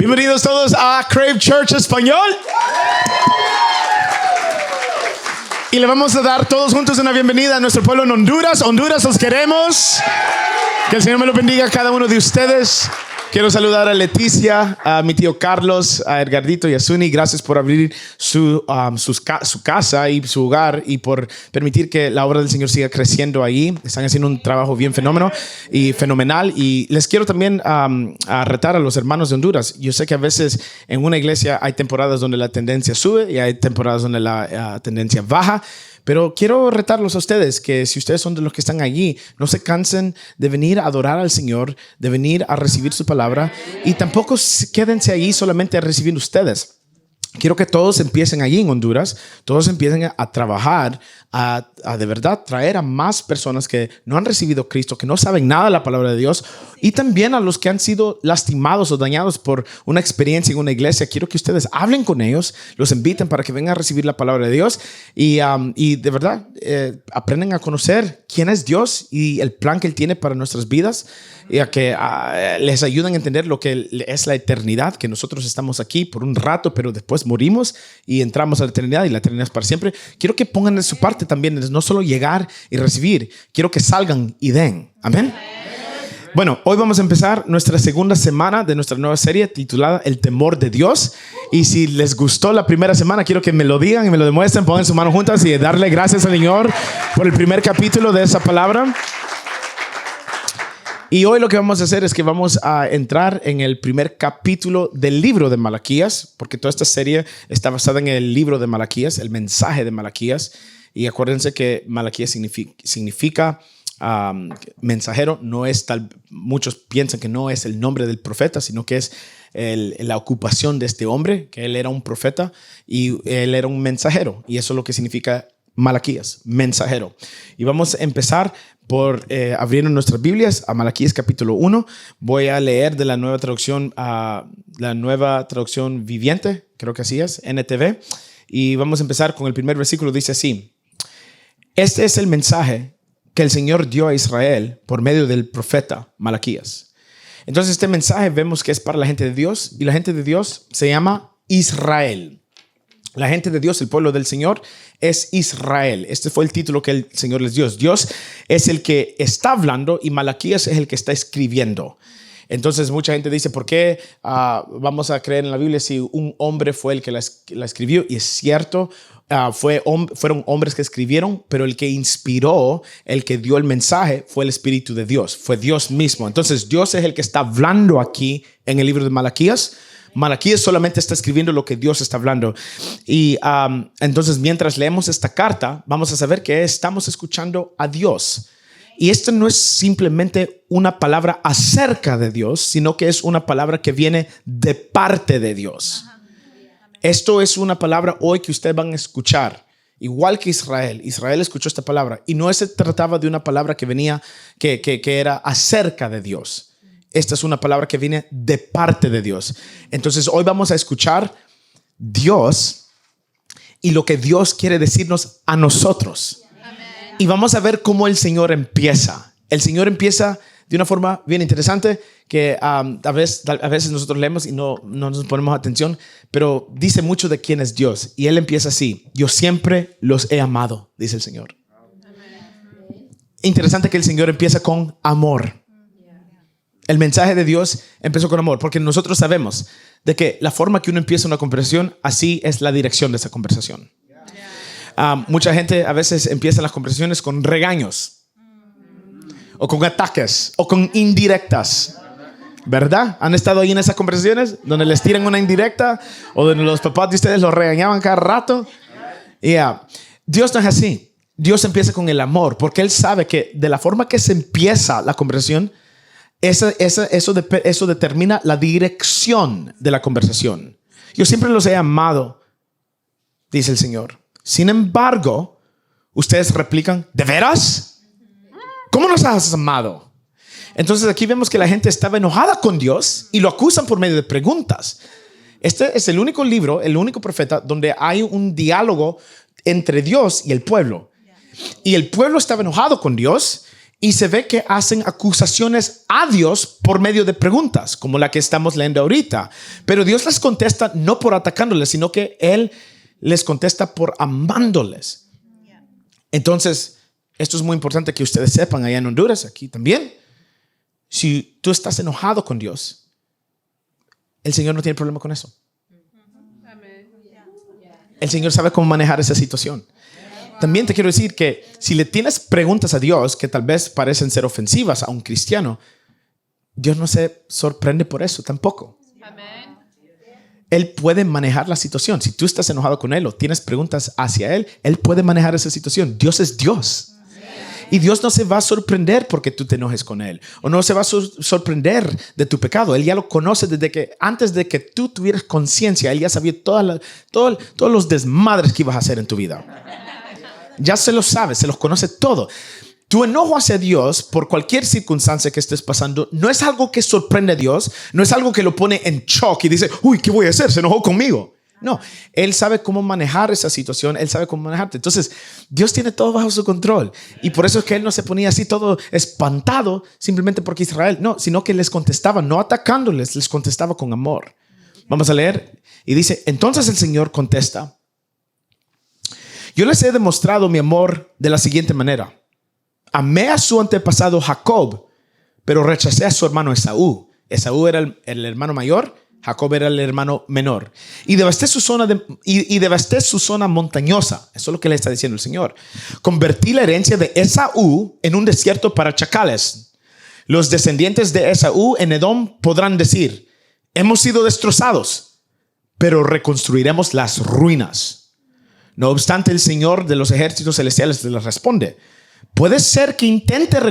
Bienvenidos todos a Crave Church Español. Y le vamos a dar todos juntos una bienvenida a nuestro pueblo en Honduras. Honduras, los queremos. Que el Señor me lo bendiga a cada uno de ustedes. Quiero saludar a Leticia, a mi tío Carlos, a Edgardito y a Suni. Gracias por abrir su casa y su hogar y por permitir que la obra del Señor siga creciendo ahí. Están haciendo un trabajo bien fenomenal. Y les quiero también a retar a los hermanos de Honduras. Yo sé que a veces en una iglesia hay temporadas donde la tendencia sube y hay temporadas donde la tendencia baja. Pero quiero retarlos a ustedes que si ustedes son de los que están allí, no se cansen de venir a adorar al Señor, de venir a recibir su palabra y tampoco quédense allí solamente a recibir ustedes. Quiero que todos empiecen allí en Honduras, todos empiecen a trabajar, a de verdad traer a más personas que no han recibido a Cristo, que no saben nada de la palabra de Dios, y también a los que han sido lastimados o dañados por una experiencia en una iglesia. Quiero que ustedes hablen con ellos, los inviten para que vengan a recibir la palabra de Dios y de verdad aprendan a conocer quién es Dios y el plan que Él tiene para nuestras vidas, y a que les ayuden a entender lo que es la eternidad, que nosotros estamos aquí por un rato, pero después morimos y entramos a la eternidad, y la eternidad es para siempre. Quiero que pongan de su parte también, no solo llegar y recibir, quiero que salgan y den. Amén. Bueno, hoy vamos a empezar nuestra segunda semana de nuestra nueva serie titulada El temor de Dios. Y si les gustó la primera semana, quiero que me lo digan y me lo demuestren. Pongan sus manos juntas y darle gracias al Señor por el primer capítulo de esa palabra. Y hoy lo que vamos a hacer es que vamos a entrar en el primer capítulo del libro de Malaquías, porque toda esta serie está basada en el libro de Malaquías, el mensaje de Malaquías. Y acuérdense que Malaquías significa mensajero. No es tal, muchos piensan que no es el nombre del profeta, sino que es la ocupación de este hombre, que él era un profeta y él era un mensajero. Y eso es lo que significa Malaquías, mensajero. Y vamos a empezar por abrir nuestras Biblias a Malaquías capítulo 1. Voy a leer de la nueva traducción viviente, creo que así es, NTV. Y vamos a empezar con el primer versículo. Dice así: este es el mensaje que el Señor dio a Israel por medio del profeta Malaquías. Entonces este mensaje vemos que es para la gente de Dios, y la gente de Dios se llama Israel. La gente de Dios, el pueblo del Señor, es Israel. Este fue el título que el Señor les dio. Dios es el que está hablando y Malaquías es el que está escribiendo. Entonces mucha gente dice, ¿por qué vamos a creer en la Biblia si un hombre fue el que la escribió? Y es cierto, fueron hombres que escribieron, pero el que inspiró, el que dio el mensaje fue el Espíritu de Dios, fue Dios mismo. Entonces Dios es el que está hablando aquí en el libro de Malaquías. Malaquías solamente está escribiendo lo que Dios está hablando. Y entonces mientras leemos esta carta, vamos a saber que estamos escuchando a Dios. Y esto no es simplemente una palabra acerca de Dios, sino que es una palabra que viene de parte de Dios. Esto es una palabra hoy que ustedes van a escuchar. Igual que Israel. Israel escuchó esta palabra. Y no se trataba de una palabra que venía, que era acerca de Dios. Esta es una palabra que viene de parte de Dios. Entonces hoy vamos a escuchar Dios y lo que Dios quiere decirnos a nosotros. Amén. Y vamos a ver cómo el Señor empieza. El Señor empieza de una forma bien interesante que a veces nosotros leemos y no nos ponemos atención, pero dice mucho de quién es Dios. Y Él empieza así: yo siempre los he amado, dice el Señor. Amén. Interesante que el Señor empieza con amor. El mensaje de Dios empezó con amor, porque nosotros sabemos de que la forma que uno empieza una conversación, así es la dirección de esa conversación. Mucha gente a veces empieza las conversaciones con regaños, o con ataques, o con indirectas. ¿Verdad? ¿Han estado ahí en esas conversaciones donde les tiran una indirecta, o donde los papás de ustedes los regañaban cada rato? Dios no es así. Dios empieza con el amor, porque Él sabe que de la forma que se empieza la conversación, eso determina la dirección de la conversación. Yo siempre los he amado, dice el Señor. Sin embargo, ustedes replican: ¿de veras? ¿Cómo nos has amado? Entonces aquí vemos que la gente estaba enojada con Dios y lo acusan por medio de preguntas. Este es el único libro, el único profeta donde hay un diálogo entre Dios y el pueblo. Y el pueblo estaba enojado con Dios. Y se ve que hacen acusaciones a Dios por medio de preguntas, como la que estamos leyendo ahorita. Pero Dios les contesta no por atacándoles, sino que Él les contesta por amándoles. Entonces, esto es muy importante que ustedes sepan allá en Honduras, aquí también. Si tú estás enojado con Dios, el Señor no tiene problema con eso. El Señor sabe cómo manejar esa situación. También te quiero decir que si le tienes preguntas a Dios que tal vez parecen ser ofensivas a un cristiano, Dios no se sorprende por eso tampoco. Amén. Él puede manejar la situación. Si tú estás enojado con Él o tienes preguntas hacia Él, Él puede manejar esa situación. Dios es Dios. Y Dios no se va a sorprender porque tú te enojes con Él. O no se va a sorprender de tu pecado. Él ya lo conoce desde que antes de que tú tuvieras conciencia. Él ya sabía todos los desmadres que ibas a hacer en tu vida. Ya se los sabe, se los conoce todo. Tu enojo hacia Dios por cualquier circunstancia que estés pasando no es algo que sorprende a Dios, no es algo que lo pone en shock y dice, uy, ¿qué voy a hacer? Se enojó conmigo. No, Él sabe cómo manejar esa situación, Él sabe cómo manejarte. Entonces, Dios tiene todo bajo su control. Y por eso es que Él no se ponía así todo espantado simplemente porque Israel, no, sino que les contestaba, no atacándoles, les contestaba con amor. Vamos a leer. Y dice, entonces el Señor contesta, yo les he demostrado mi amor de la siguiente manera. Amé a su antepasado Jacob, pero rechacé a su hermano Esaú. Esaú era el hermano mayor, Jacob era el hermano menor. Y devasté su zona montañosa. Eso es lo que le está diciendo el Señor. Convertí la herencia de Esaú en un desierto para chacales. Los descendientes de Esaú en Edom podrán decir, hemos sido destrozados, pero reconstruiremos las ruinas. No obstante, el Señor de los ejércitos celestiales les responde, puede ser que intenten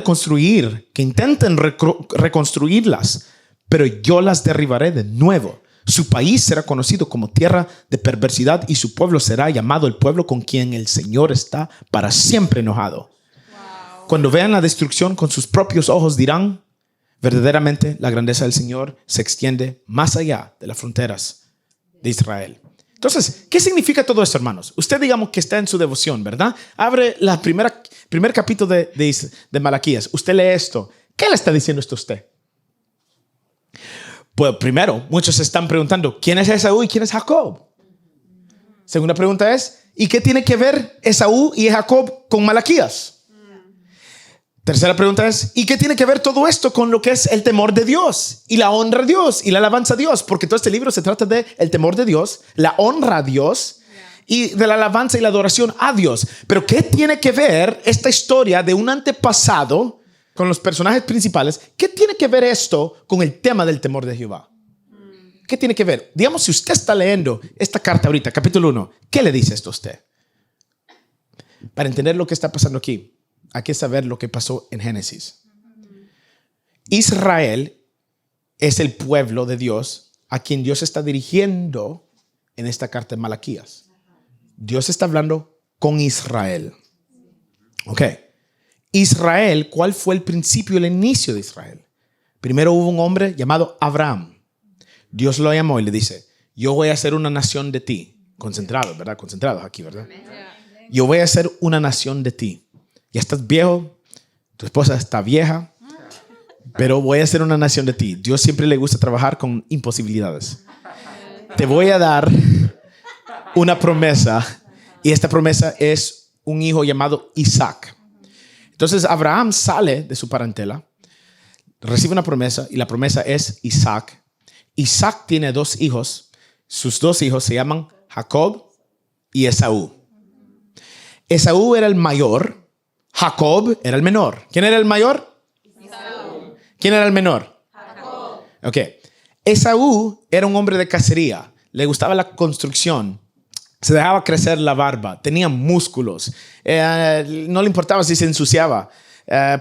reconstruirlas, pero yo las derribaré de nuevo. Su país será conocido como tierra de perversidad y su pueblo será llamado el pueblo con quien el Señor está para siempre enojado. Wow. Cuando vean la destrucción con sus propios ojos dirán, verdaderamente la grandeza del Señor se extiende más allá de las fronteras de Israel. Entonces, ¿qué significa todo esto, hermanos? Usted digamos que está en su devoción, ¿verdad? Abre la primer capítulo de Malaquías. Usted lee esto. ¿Qué le está diciendo esto a usted? Pues primero, muchos se están preguntando, ¿quién es Esaú y quién es Jacob? Segunda pregunta es, ¿y qué tiene que ver Esaú y Jacob con Malaquías? Tercera pregunta es, ¿y qué tiene que ver todo esto con lo que es el temor de Dios y la honra a Dios y la alabanza a Dios? Porque todo este libro se trata de el temor de Dios, la honra a Dios y de la alabanza y la adoración a Dios. Pero ¿qué tiene que ver esta historia de un antepasado con los personajes principales? ¿Qué tiene que ver esto con el tema del temor de Jehová? ¿Qué tiene que ver? Digamos, si usted está leyendo esta carta ahorita, capítulo 1, ¿qué le dice esto a usted? Para entender lo que está pasando aquí, hay que saber lo que pasó en Génesis. Israel es el pueblo de Dios a quien Dios está dirigiendo en esta carta de Malaquías. Dios está hablando con Israel. Ok. Israel, ¿cuál fue el principio, el inicio de Israel? Primero hubo un hombre llamado Abraham. Dios lo llamó y le dice, yo voy a hacer una nación de ti. Concentrados, ¿verdad? Concentrados aquí, ¿verdad? Yo voy a hacer una nación de ti. Ya estás viejo, tu esposa está vieja, pero voy a hacer una nación de ti. Dios siempre le gusta trabajar con imposibilidades. Te voy a dar una promesa y esta promesa es un hijo llamado Isaac. Entonces Abraham sale de su parentela, recibe una promesa y la promesa es Isaac. Isaac tiene dos hijos. Sus dos hijos se llaman Jacob y Esaú. Esaú era el mayor. Jacob era el menor. ¿Quién era el mayor? Esaú. ¿Quién era el menor? Jacob. Ok. Esaú era un hombre de cacería. Le gustaba la construcción. Se dejaba crecer la barba. Tenía músculos. No le importaba si se ensuciaba.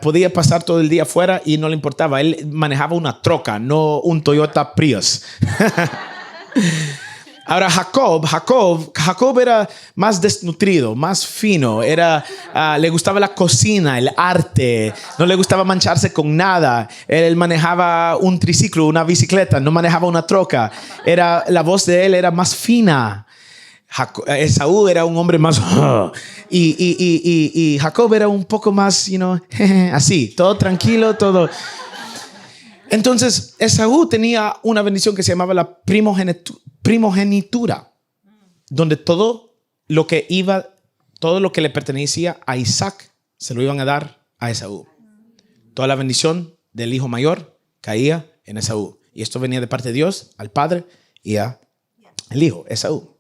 Podía pasar todo el día afuera y no le importaba. Él manejaba una troca, no un Toyota Prius. Ahora Jacob era más desnutrido, más fino, le gustaba la cocina, el arte, no le gustaba mancharse con nada. Él manejaba un triciclo, una bicicleta, no manejaba una troca. La voz de él era más fina. Esaú era un hombre más y Jacob era un poco más, así, todo tranquilo, todo. Entonces, Esaú tenía una bendición que se llamaba la primogenitura, donde todo lo que le pertenecía a Isaac se lo iban a dar a Esaú. Toda la bendición del hijo mayor caía en Esaú. Y esto venía de parte de Dios al padre y al hijo, Esaú.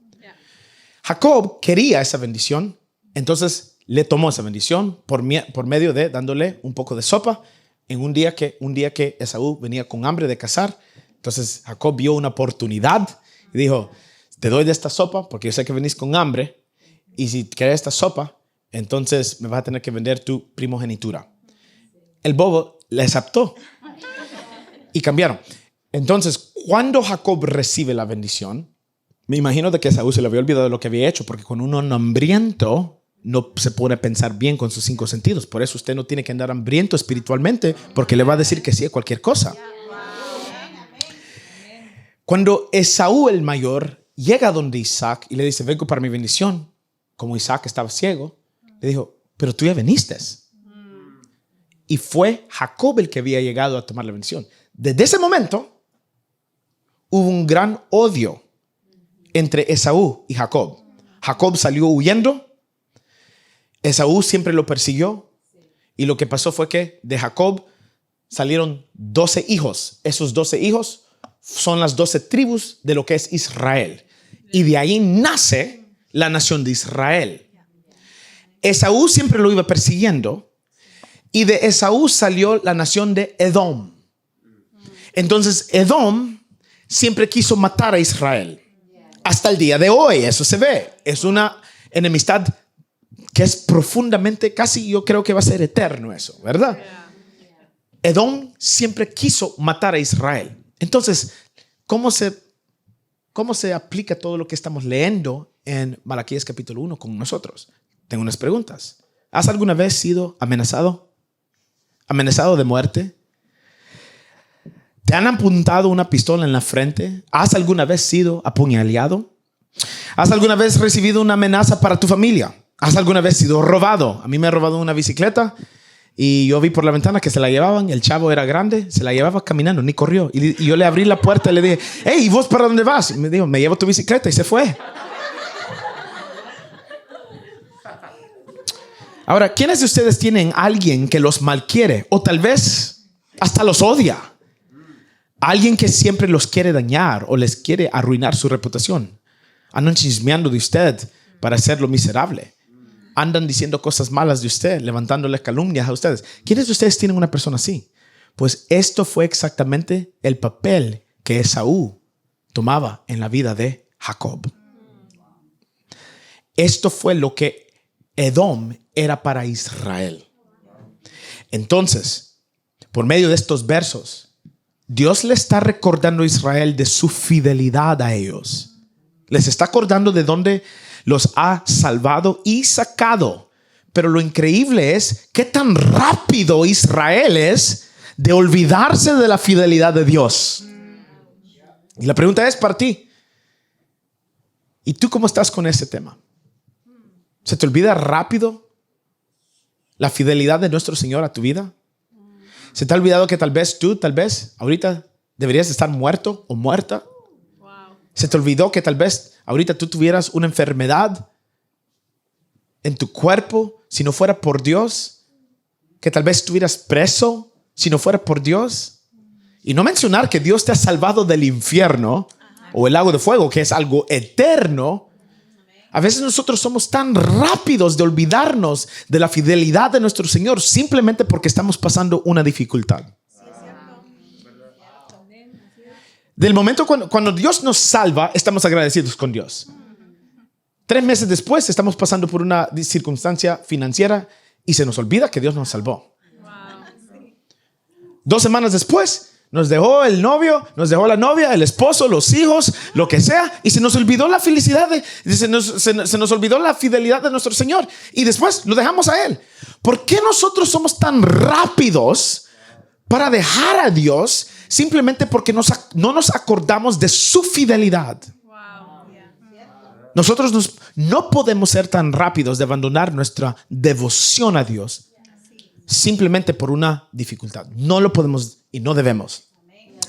Jacob quería esa bendición, entonces le tomó esa bendición por medio de dándole un poco de sopa en un día que Esaú venía con hambre de cazar. Entonces Jacob vio una oportunidad y dijo: te doy de esta sopa porque yo sé que venís con hambre, y si quieres esta sopa, entonces me vas a tener que vender tu primogenitura. El bobo le aceptó y cambiaron. Entonces, cuando Jacob recibe la bendición, me imagino de que Esaú se le había olvidado de lo que había hecho, porque con un hambriento no se pone a pensar bien con sus 5 sentidos. Por eso usted no tiene que andar hambriento espiritualmente, porque le va a decir que sí a cualquier cosa. Cuando Esaú el mayor llega donde Isaac y le dice: vengo para mi bendición, como Isaac estaba ciego, le dijo: pero tú ya viniste. Y fue Jacob el que había llegado a tomar la bendición. Desde ese momento hubo un gran odio entre Esaú y Jacob. Jacob salió huyendo, Esaú siempre lo persiguió, y lo que pasó fue que de Jacob salieron 12 hijos. Esos 12 hijos son las 12 tribus de lo que es Israel, y de ahí nace la nación de Israel. Esaú siempre lo iba persiguiendo, y de Esaú salió la nación de Edom. Entonces Edom siempre quiso matar a Israel. Hasta el día de hoy eso se ve. Es una enemistad que es profundamente, casi yo creo que va a ser eterno eso, ¿verdad? Edom siempre quiso matar a Israel. Entonces, ¿cómo se aplica todo lo que estamos leyendo en Malaquías capítulo 1 con nosotros? Tengo unas preguntas. ¿Has alguna vez sido amenazado? ¿Amenazado de muerte? ¿Te han apuntado una pistola en la frente? ¿Has alguna vez sido apuñalado? ¿Has alguna vez recibido una amenaza para tu familia? ¿Has alguna vez sido robado? A mí me ha robado una bicicleta y yo vi por la ventana que se la llevaban. El chavo era grande, se la llevaba caminando, ni corrió. Y yo le abrí la puerta y le dije: hey, ¿y vos para dónde vas? Y me dijo: me llevo tu bicicleta, y se fue. Ahora, ¿quiénes de ustedes tienen a alguien que los malquiere o tal vez hasta los odia? Alguien que siempre los quiere dañar o les quiere arruinar su reputación. Andan chismeando de usted para hacerlo miserable. Andan diciendo cosas malas de usted, levantándole calumnias a ustedes. ¿Quiénes de ustedes tienen una persona así? Pues esto fue exactamente el papel que Esaú tomaba en la vida de Jacob. Esto fue lo que Edom era para Israel. Entonces, por medio de estos versos, Dios le está recordando a Israel de su fidelidad a ellos. Les está acordando de dónde los ha salvado y sacado. Pero lo increíble es qué tan rápido Israel es de olvidarse de la fidelidad de Dios. Y la pregunta es para ti: ¿y tú cómo estás con ese tema? ¿Se te olvida rápido la fidelidad de nuestro Señor a tu vida? ¿Se te ha olvidado que tal vez ahorita deberías estar muerto o muerta? ¿Se te olvidó que tal vez ahorita tú tuvieras una enfermedad en tu cuerpo si no fuera por Dios? ¿Que tal vez estuvieras preso si no fuera por Dios? Y no mencionar que Dios te ha salvado del infierno o el lago de fuego, que es algo eterno. A veces nosotros somos tan rápidos de olvidarnos de la fidelidad de nuestro Señor simplemente porque estamos pasando una dificultad. Del momento cuando Dios nos salva, estamos agradecidos con Dios. 3 meses después estamos pasando por una circunstancia financiera y se nos olvida que Dios nos salvó. 2 semanas después nos dejó el novio, nos dejó la novia, el esposo, los hijos, lo que sea, y se nos olvidó la felicidad, se nos olvidó la fidelidad de nuestro Señor, y después lo dejamos a Él. ¿Por qué nosotros somos tan rápidos para dejar a Dios simplemente porque no nos acordamos de su fidelidad? No podemos ser tan rápidos de abandonar nuestra devoción a Dios simplemente por una dificultad. No lo podemos y no debemos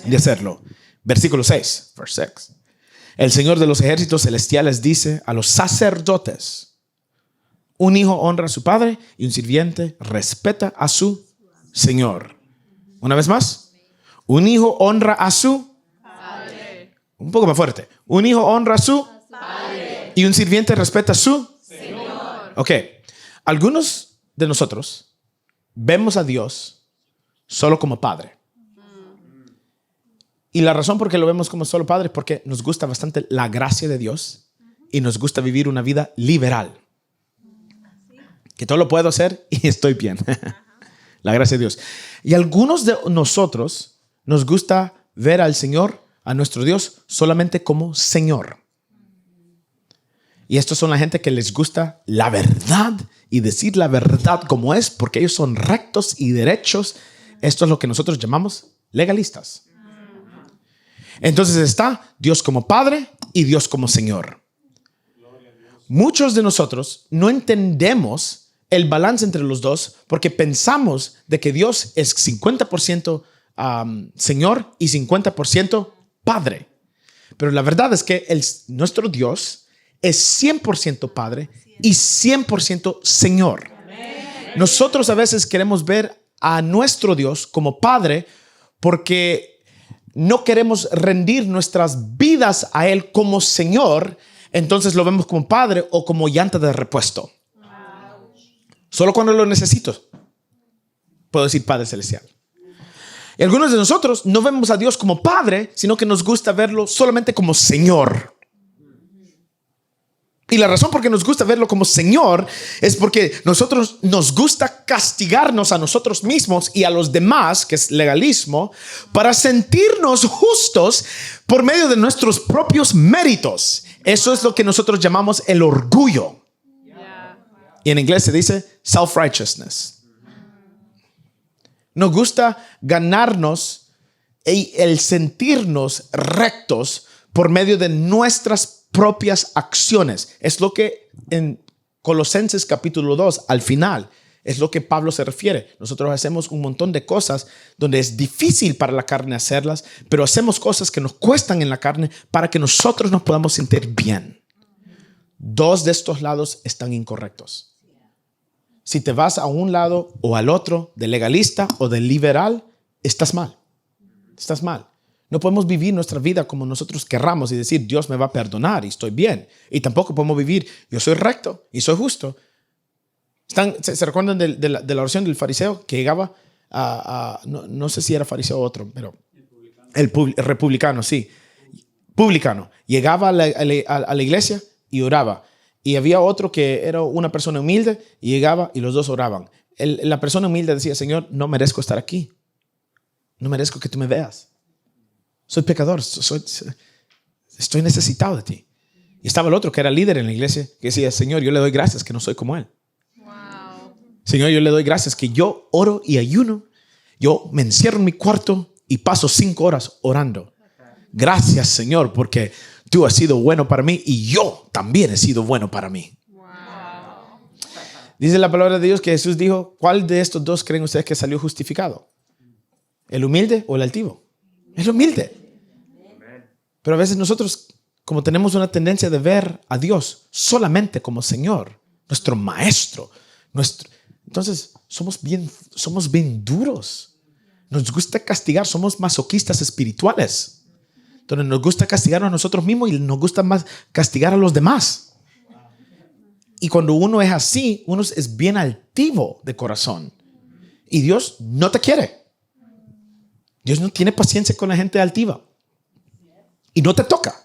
de hacerlo. Versículo 6, verse 6. El Señor de los ejércitos celestiales dice a los sacerdotes: un hijo honra a su padre y un sirviente respeta a su Señor. Una vez más, un hijo honra a su padre. Un poco más fuerte. Un hijo honra a su padre y un sirviente respeta a su Señor. Ok, algunos de nosotros vemos a Dios solo como padre. Y la razón por qué lo vemos como solo padre es porque nos gusta bastante la gracia de Dios y nos gusta vivir una vida liberal. Que todo lo puedo hacer y estoy bien. La gracia de Dios. Y algunos de nosotros nos gusta ver al Señor, a nuestro Dios, solamente como Señor. Y estos son la gente que les gusta la verdad y decir la verdad como es, porque ellos son rectos y derechos. Esto es lo que nosotros llamamos legalistas. Entonces está Dios como Padre y Dios como Señor. Muchos de nosotros no entendemos el balance entre los dos porque pensamos de que Dios es 50% Señor y 50% Padre. Pero la verdad es que nuestro Dios es 100% Padre y 100% Señor. Nosotros a veces queremos ver a nuestro Dios como Padre porque no queremos rendir nuestras vidas a Él como Señor. Entonces lo vemos como Padre o como llanta de repuesto. Solo cuando lo necesito puedo decir Padre Celestial. Y algunos de nosotros no vemos a Dios como Padre, sino que nos gusta verlo solamente como Señor. Y la razón por qué nos gusta verlo como Señor es porque nosotros nos gusta castigarnos a nosotros mismos y a los demás, que es legalismo, para sentirnos justos por medio de nuestros propios méritos. Eso es lo que nosotros llamamos el orgullo. Y en inglés se dice self-righteousness. Nos gusta ganarnos el sentirnos rectos por medio de nuestras propias acciones. Es lo que en Colosenses capítulo 2, al final, es lo que Pablo se refiere. Nosotros hacemos un montón de cosas donde es difícil para la carne hacerlas, pero hacemos cosas que nos cuestan en la carne para que nosotros nos podamos sentir bien. Dos de estos lados están incorrectos. Si te vas a un lado o al otro, de legalista o de liberal, estás mal. Estás mal. No podemos vivir nuestra vida como nosotros querramos y decir Dios me va a perdonar y estoy bien. Y tampoco podemos vivir yo soy recto y soy justo. ¿Se recuerdan de la oración del fariseo que llegaba no sé si era fariseo o otro, pero el republicano, sí. Publicano. Llegaba a la iglesia y oraba. Y había otro que era una persona humilde y llegaba y los dos oraban. La persona humilde decía: Señor, no merezco estar aquí. No merezco que tú me veas. Soy pecador, estoy necesitado de ti. Y estaba el otro que era líder en la iglesia que decía: Señor, yo le doy gracias que no soy como él. Wow. Señor, yo le doy gracias que yo oro y ayuno. Yo me encierro en mi cuarto y paso 5 horas orando. Gracias, Señor, porque tú has sido bueno para mí y yo también he sido bueno para mí. Wow. Dice la palabra de Dios que Jesús dijo: ¿cuál de estos dos creen ustedes que salió justificado? ¿El humilde o el altivo? El humilde. Pero a veces nosotros, como tenemos una tendencia de ver a Dios solamente como Señor, nuestro maestro, entonces somos bien duros. Nos gusta castigar, somos masoquistas espirituales. Entonces nos gusta castigar a nosotros mismos y nos gusta más castigar a los demás. Y cuando uno es así, uno es bien altivo de corazón. Y Dios no te quiere. Dios no tiene paciencia con la gente altiva. Y no te toca.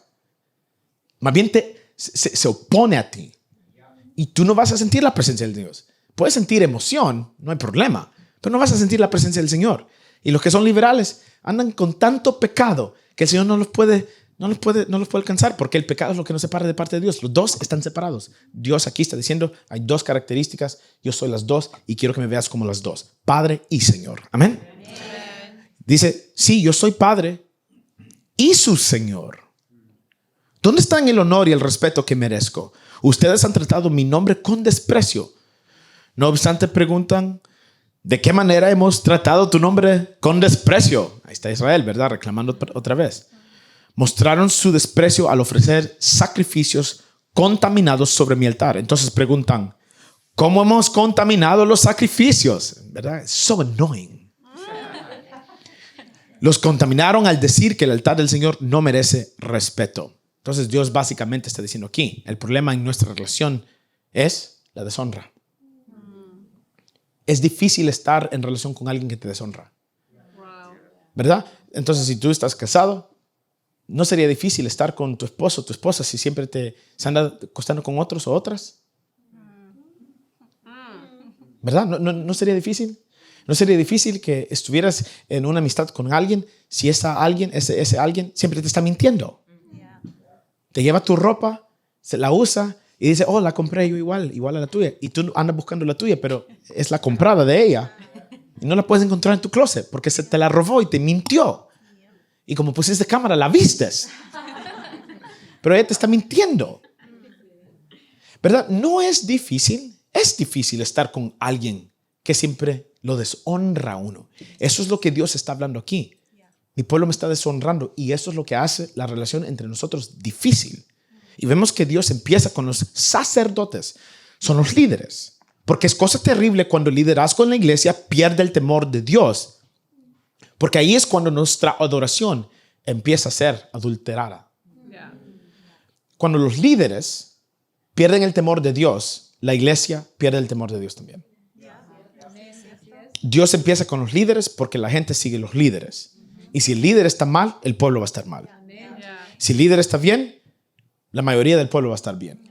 Más bien se opone a ti. Y tú no vas a sentir la presencia de Dios. Puedes sentir emoción, no hay problema. Pero no vas a sentir la presencia del Señor. Y los que son liberales andan con tanto pecado que el Señor no los puede alcanzar, porque el pecado es lo que nos separa de parte de Dios. Los dos están separados. Dios aquí está diciendo: hay dos características, yo soy las dos y quiero que me veas como las dos, Padre y Señor. Amén. Dice: sí, yo soy Padre y su Señor. ¿Dónde están el honor y el respeto que merezco? Ustedes han tratado mi nombre con desprecio. No obstante, preguntan, ¿de qué manera hemos tratado tu nombre con desprecio? Ahí está Israel, ¿verdad? Reclamando otra vez. Mostraron su desprecio al ofrecer sacrificios contaminados sobre mi altar. Entonces preguntan, ¿cómo hemos contaminado los sacrificios? ¿Verdad? It's so annoying. Los contaminaron al decir que el altar del Señor no merece respeto. Entonces Dios básicamente está diciendo aquí, el problema en nuestra relación es la deshonra. Es difícil estar en relación con alguien que te deshonra. ¿Verdad? Entonces si tú estás casado, ¿no sería difícil estar con tu esposo o tu esposa si siempre se anda acostando con otros o otras? ¿Verdad? ¿No sería difícil? ¿No sería difícil que estuvieras en una amistad con alguien si ese alguien siempre te está mintiendo? Te lleva tu ropa, se la usa y dice, oh, la compré yo igual a la tuya. Y tú andas buscando la tuya, pero es la comprada de ella. Y no la puedes encontrar en tu closet porque se te la robó y te mintió. Y como pusiste cámara, la vistes. Pero ella te está mintiendo. ¿Verdad? No es difícil. Es difícil estar con alguien que siempre lo deshonra a uno. Eso es lo que Dios está hablando aquí. Mi pueblo me está deshonrando y eso es lo que hace la relación entre nosotros difícil. Y vemos que Dios empieza con los sacerdotes. Son los líderes. Porque es cosa terrible cuando el liderazgo en la iglesia pierde el temor de Dios. Porque ahí es cuando nuestra adoración empieza a ser adulterada. Cuando los líderes pierden el temor de Dios, la iglesia pierde el temor de Dios también. Dios empieza con los líderes porque la gente sigue los líderes. Y si el líder está mal, el pueblo va a estar mal. Si el líder está bien, la mayoría del pueblo va a estar bien.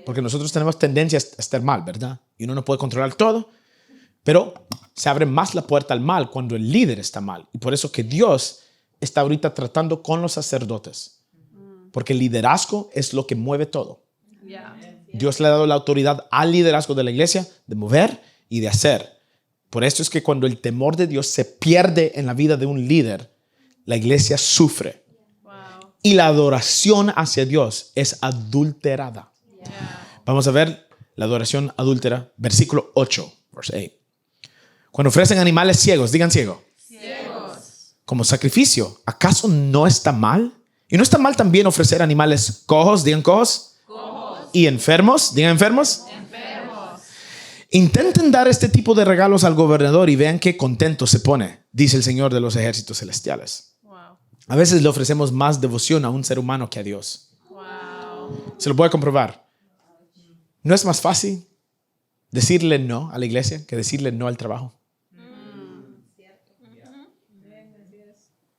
Porque nosotros tenemos tendencia a estar mal, ¿verdad? Y uno no puede controlar todo. Pero se abre más la puerta al mal cuando el líder está mal. Y por eso que Dios está ahorita tratando con los sacerdotes. Porque el liderazgo es lo que mueve todo. Dios le ha dado la autoridad al liderazgo de la iglesia de mover y de hacer. Por esto es que cuando el temor de Dios se pierde en la vida de un líder, la iglesia sufre. Y la adoración hacia Dios es adulterada. Vamos a ver la adoración adúltera. Versículo 8, verse 8. Cuando ofrecen animales ciegos, digan ciego. Ciegos. Como sacrificio, ¿acaso no está mal? Y no está mal también ofrecer animales cojos, digan cojos. Cojos. Y enfermos, digan enfermos. Enfermos. Intenten dar este tipo de regalos al gobernador y vean qué contento se pone, dice el Señor de los ejércitos celestiales. A veces le ofrecemos más devoción a un ser humano que a Dios. Se lo voy a comprobar. ¿No es más fácil decirle no a la iglesia que decirle no al trabajo?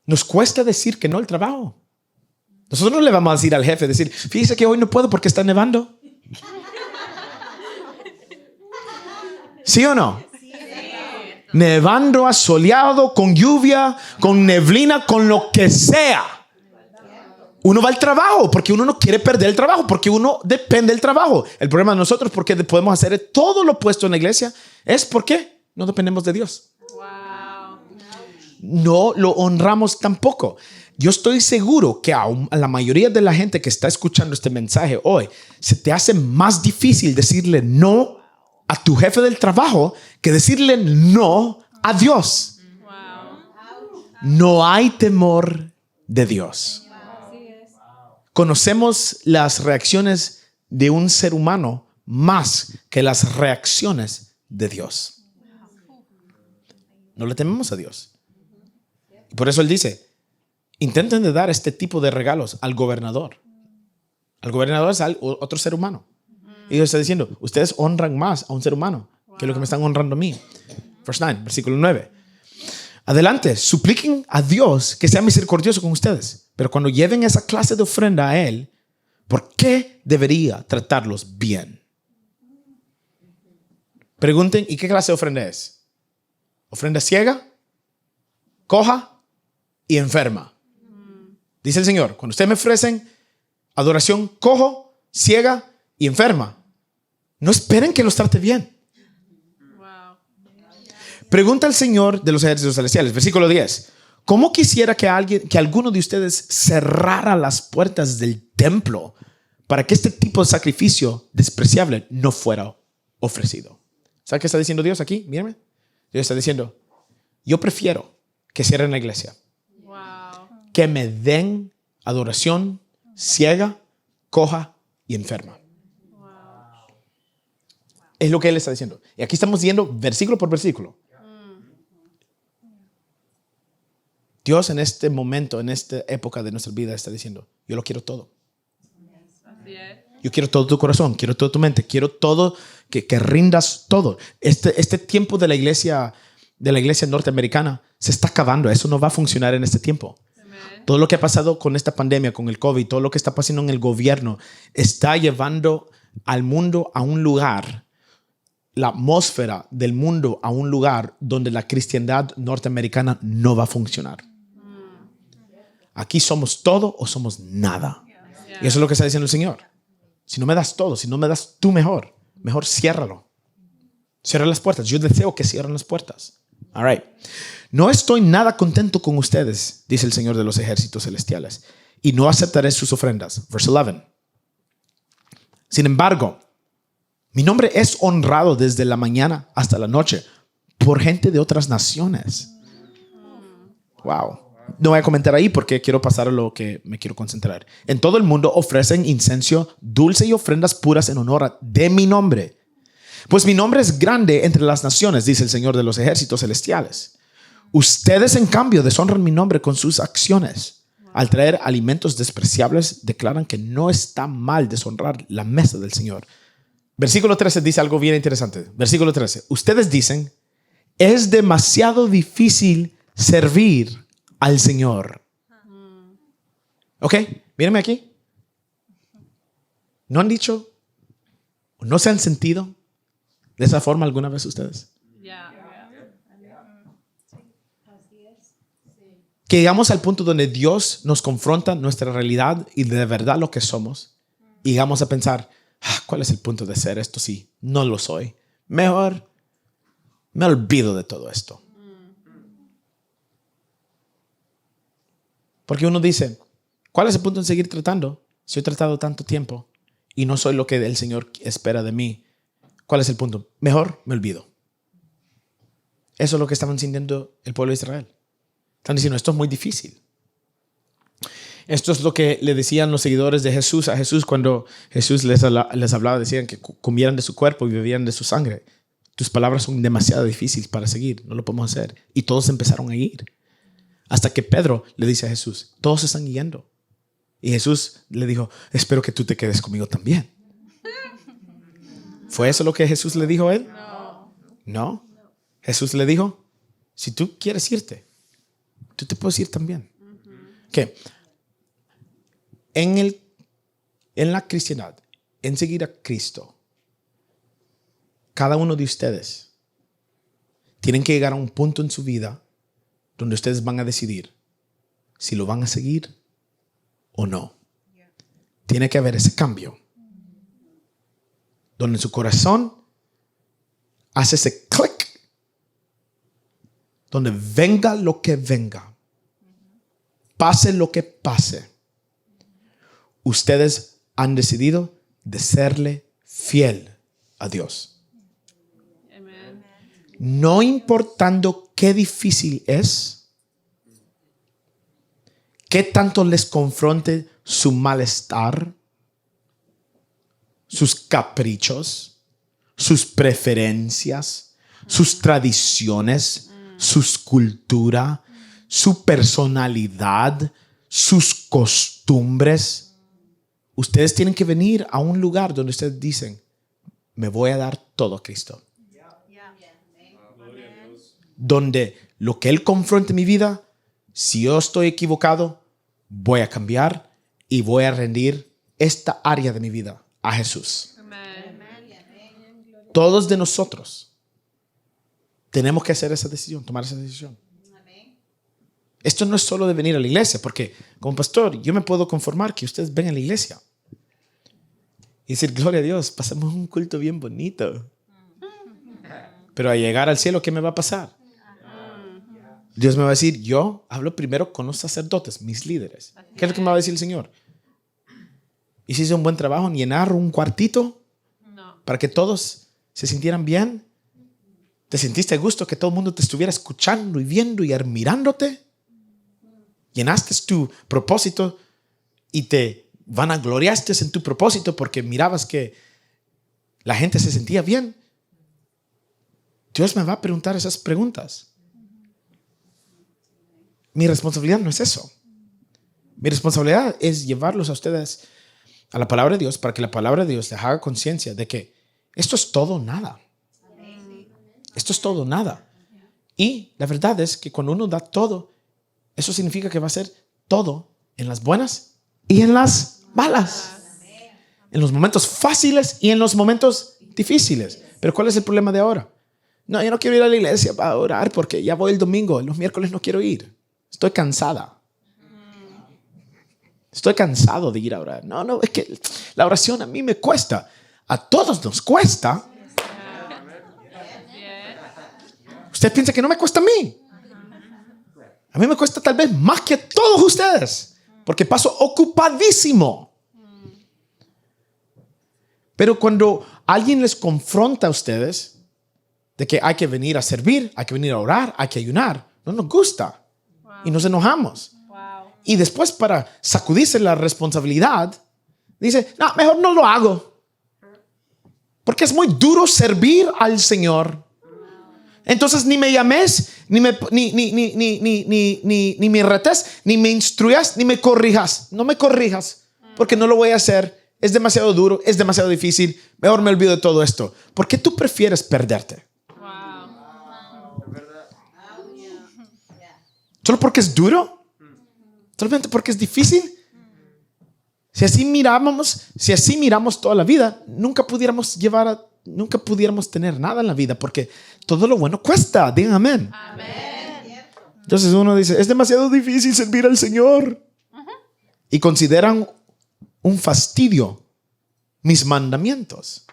Nos cuesta decir que no al trabajo. Nosotros no le vamos a decir al jefe, fíjese que hoy no puedo porque está nevando. ¿Sí o no? Nevando, asoleado, con lluvia, con neblina, con lo que sea. Uno va al trabajo porque uno no quiere perder el trabajo, porque uno depende del trabajo. El problema de nosotros, porque podemos hacer todo lo opuesto en la iglesia, es porque no dependemos de Dios. No lo honramos tampoco. Yo estoy seguro que a la mayoría de la gente que está escuchando este mensaje hoy, se te hace más difícil decirle no a tu jefe del trabajo que decirle no a Dios. No hay temor de Dios. Conocemos las reacciones de un ser humano más que las reacciones de Dios. No le tememos a Dios. Y por eso Él dice, intenten de dar este tipo de regalos al gobernador. Al gobernador es otro ser humano. Y Dios está diciendo, ustedes honran más a un ser humano que lo que me están honrando a mí. Verse 9, versículo 9. Adelante, supliquen a Dios que sea misericordioso con ustedes. Pero cuando lleven esa clase de ofrenda a Él, ¿por qué debería tratarlos bien? Pregunten, ¿y qué clase de ofrenda es? ¿Ofrenda ciega, coja y enferma? Dice el Señor, cuando ustedes me ofrecen adoración cojo, ciega y enferma, no esperen que los trate bien. Pregunta al Señor de los ejércitos celestiales, versículo 10. ¿Cómo quisiera que alguno de ustedes cerrara las puertas del templo para que este tipo de sacrificio despreciable no fuera ofrecido? ¿Sabe qué está diciendo Dios aquí? Mírenme. Dios está diciendo, yo prefiero que cierren la iglesia. Wow. Que me den adoración ciega, coja y enferma. Wow. Es lo que Él está diciendo. Y aquí estamos viendo versículo por versículo. Dios en este momento, en esta época de nuestra vida está diciendo, yo lo quiero todo. Yo quiero todo tu corazón, quiero toda tu mente, quiero todo, que rindas todo. Este tiempo de la iglesia norteamericana se está acabando. Eso no va a funcionar en este tiempo. Amen. Todo lo que ha pasado con esta pandemia, con el COVID, todo lo que está pasando en el gobierno, está llevando al mundo a un lugar, la atmósfera del mundo a un lugar donde la cristiandad norteamericana no va a funcionar. Aquí somos todo o somos nada. Y eso es lo que está diciendo el Señor. Si no me das todo, si no me das tú mejor ciérralo. Cierra las puertas. Yo deseo que cierren las puertas. All right. No estoy nada contento con ustedes, dice el Señor de los ejércitos celestiales, y no aceptaré sus ofrendas. Verse 11. Sin embargo, mi nombre es honrado desde la mañana hasta la noche por gente de otras naciones. Wow. No voy a comentar ahí porque quiero pasar a lo que me quiero concentrar. En todo el mundo ofrecen incienso dulce y ofrendas puras en honor de mi nombre. Pues mi nombre es grande entre las naciones, dice el Señor de los ejércitos celestiales. Ustedes, en cambio, deshonran mi nombre con sus acciones. Al traer alimentos despreciables, declaran que no está mal deshonrar la mesa del Señor. Versículo 13 dice algo bien interesante. Versículo 13. Ustedes dicen, es demasiado difícil servir al Señor. Ok, mírenme aquí. ¿No han dicho o no se han sentido de esa forma alguna vez ustedes? Que llegamos al punto donde Dios nos confronta nuestra realidad y de verdad lo que somos. Y llegamos a pensar, ¿cuál es el punto de ser esto si no lo soy? Mejor me olvido de todo esto. Porque uno dice, ¿cuál es el punto en seguir tratando? Si he tratado tanto tiempo y no soy lo que el Señor espera de mí, ¿cuál es el punto? Mejor me olvido. Eso es lo que estaban sintiendo el pueblo de Israel. Están diciendo, esto es muy difícil. Esto es lo que le decían los seguidores de Jesús a Jesús cuando Jesús les hablaba. Decían que comieran de su cuerpo y bebieran de su sangre. Tus palabras son demasiado difíciles para seguir. No lo podemos hacer. Y todos empezaron a ir. Hasta que Pedro le dice a Jesús, todos están yendo. Y Jesús le dijo, espero que tú te quedes conmigo también. ¿Fue eso lo que Jesús le dijo a él? No. Jesús le dijo, si tú quieres irte, tú te puedes ir también. ¿Qué? En la cristiandad, en seguir a Cristo, cada uno de ustedes tienen que llegar a un punto en su vida donde ustedes van a decidir si lo van a seguir o no. Tiene que haber ese cambio. Donde su corazón hace ese clic. Donde venga lo que venga. Pase lo que pase. Ustedes han decidido de serle fiel a Dios. No importando qué difícil es, qué tanto les confronte su malestar, sus caprichos, sus preferencias, sus tradiciones, sus culturas, su personalidad, sus costumbres. Ustedes tienen que venir a un lugar donde ustedes dicen, me voy a dar todo a Cristo. Donde lo que Él confronte en mi vida, si yo estoy equivocado, voy a cambiar y voy a rendir esta área de mi vida a Jesús. Amen. Todos de nosotros tenemos que hacer esa decisión, tomar esa decisión. Amen. Esto no es solo de venir a la iglesia, porque como pastor yo me puedo conformar que ustedes vengan a la iglesia y decir, gloria a Dios, pasamos un culto bien bonito. Pero al llegar al cielo, ¿qué me va a pasar? Dios me va a decir, yo hablo primero con los sacerdotes, mis líderes. ¿Qué es lo que me va a decir el Señor? ¿Hiciste un buen trabajo en llenar un cuartito para que todos se sintieran bien? ¿Te sentiste a gusto que todo el mundo te estuviera escuchando y viendo y admirándote? ¿Llenaste tu propósito y te vanagloriaste en tu propósito porque mirabas que la gente se sentía bien? Dios me va a preguntar esas preguntas. Mi responsabilidad no es eso. Mi responsabilidad es llevarlos a ustedes a la palabra de Dios para que la palabra de Dios les haga conciencia de que esto es todo o nada. Esto es todo o nada. Y la verdad es que cuando uno da todo, eso significa que va a ser todo en las buenas y en las malas. En los momentos fáciles y en los momentos difíciles. Pero ¿cuál es el problema de ahora? No, yo no quiero ir a la iglesia para orar porque ya voy el domingo. Los miércoles no quiero ir. Estoy cansada. Estoy cansado de ir a orar. No, es que la oración a mí me cuesta. A todos nos cuesta. Usted piensa que no me cuesta a mí. A mí me cuesta tal vez más que a todos ustedes. Porque paso ocupadísimo. Pero cuando alguien les confronta a ustedes de que hay que venir a servir, hay que venir a orar, hay que ayunar, no nos gusta. Y nos enojamos. Y después, para sacudirse la responsabilidad, dice, no, mejor no lo hago. Porque es muy duro servir al Señor. Entonces ni me llames, ni me retes, ni me instruyas, ni me corrijas. No me corrijas, porque no lo voy a hacer. Es demasiado duro, es demasiado difícil. Mejor me olvido de todo esto. ¿Por qué tú prefieres perderte? ¿Solo porque es duro? ¿Solamente porque es difícil? Si así miramos toda la vida, nunca pudiéramos tener nada en la vida, porque todo lo bueno cuesta. Digan amén. Amén. Entonces uno dice, es demasiado difícil servir al Señor. Y consideran un fastidio mis mandamientos.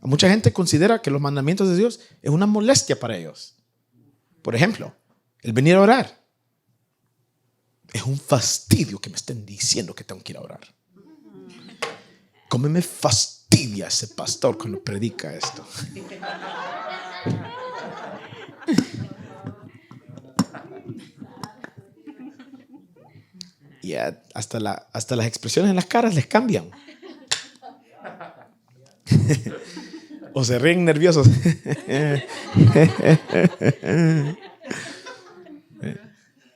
Mucha gente considera que los mandamientos de Dios es una molestia para ellos. Por ejemplo, el venir a orar. Es un fastidio que me estén diciendo que tengo que ir a orar. ¿Cómo me fastidia ese pastor cuando predica esto? Y hasta las expresiones en las caras les cambian. O se ríen nerviosos.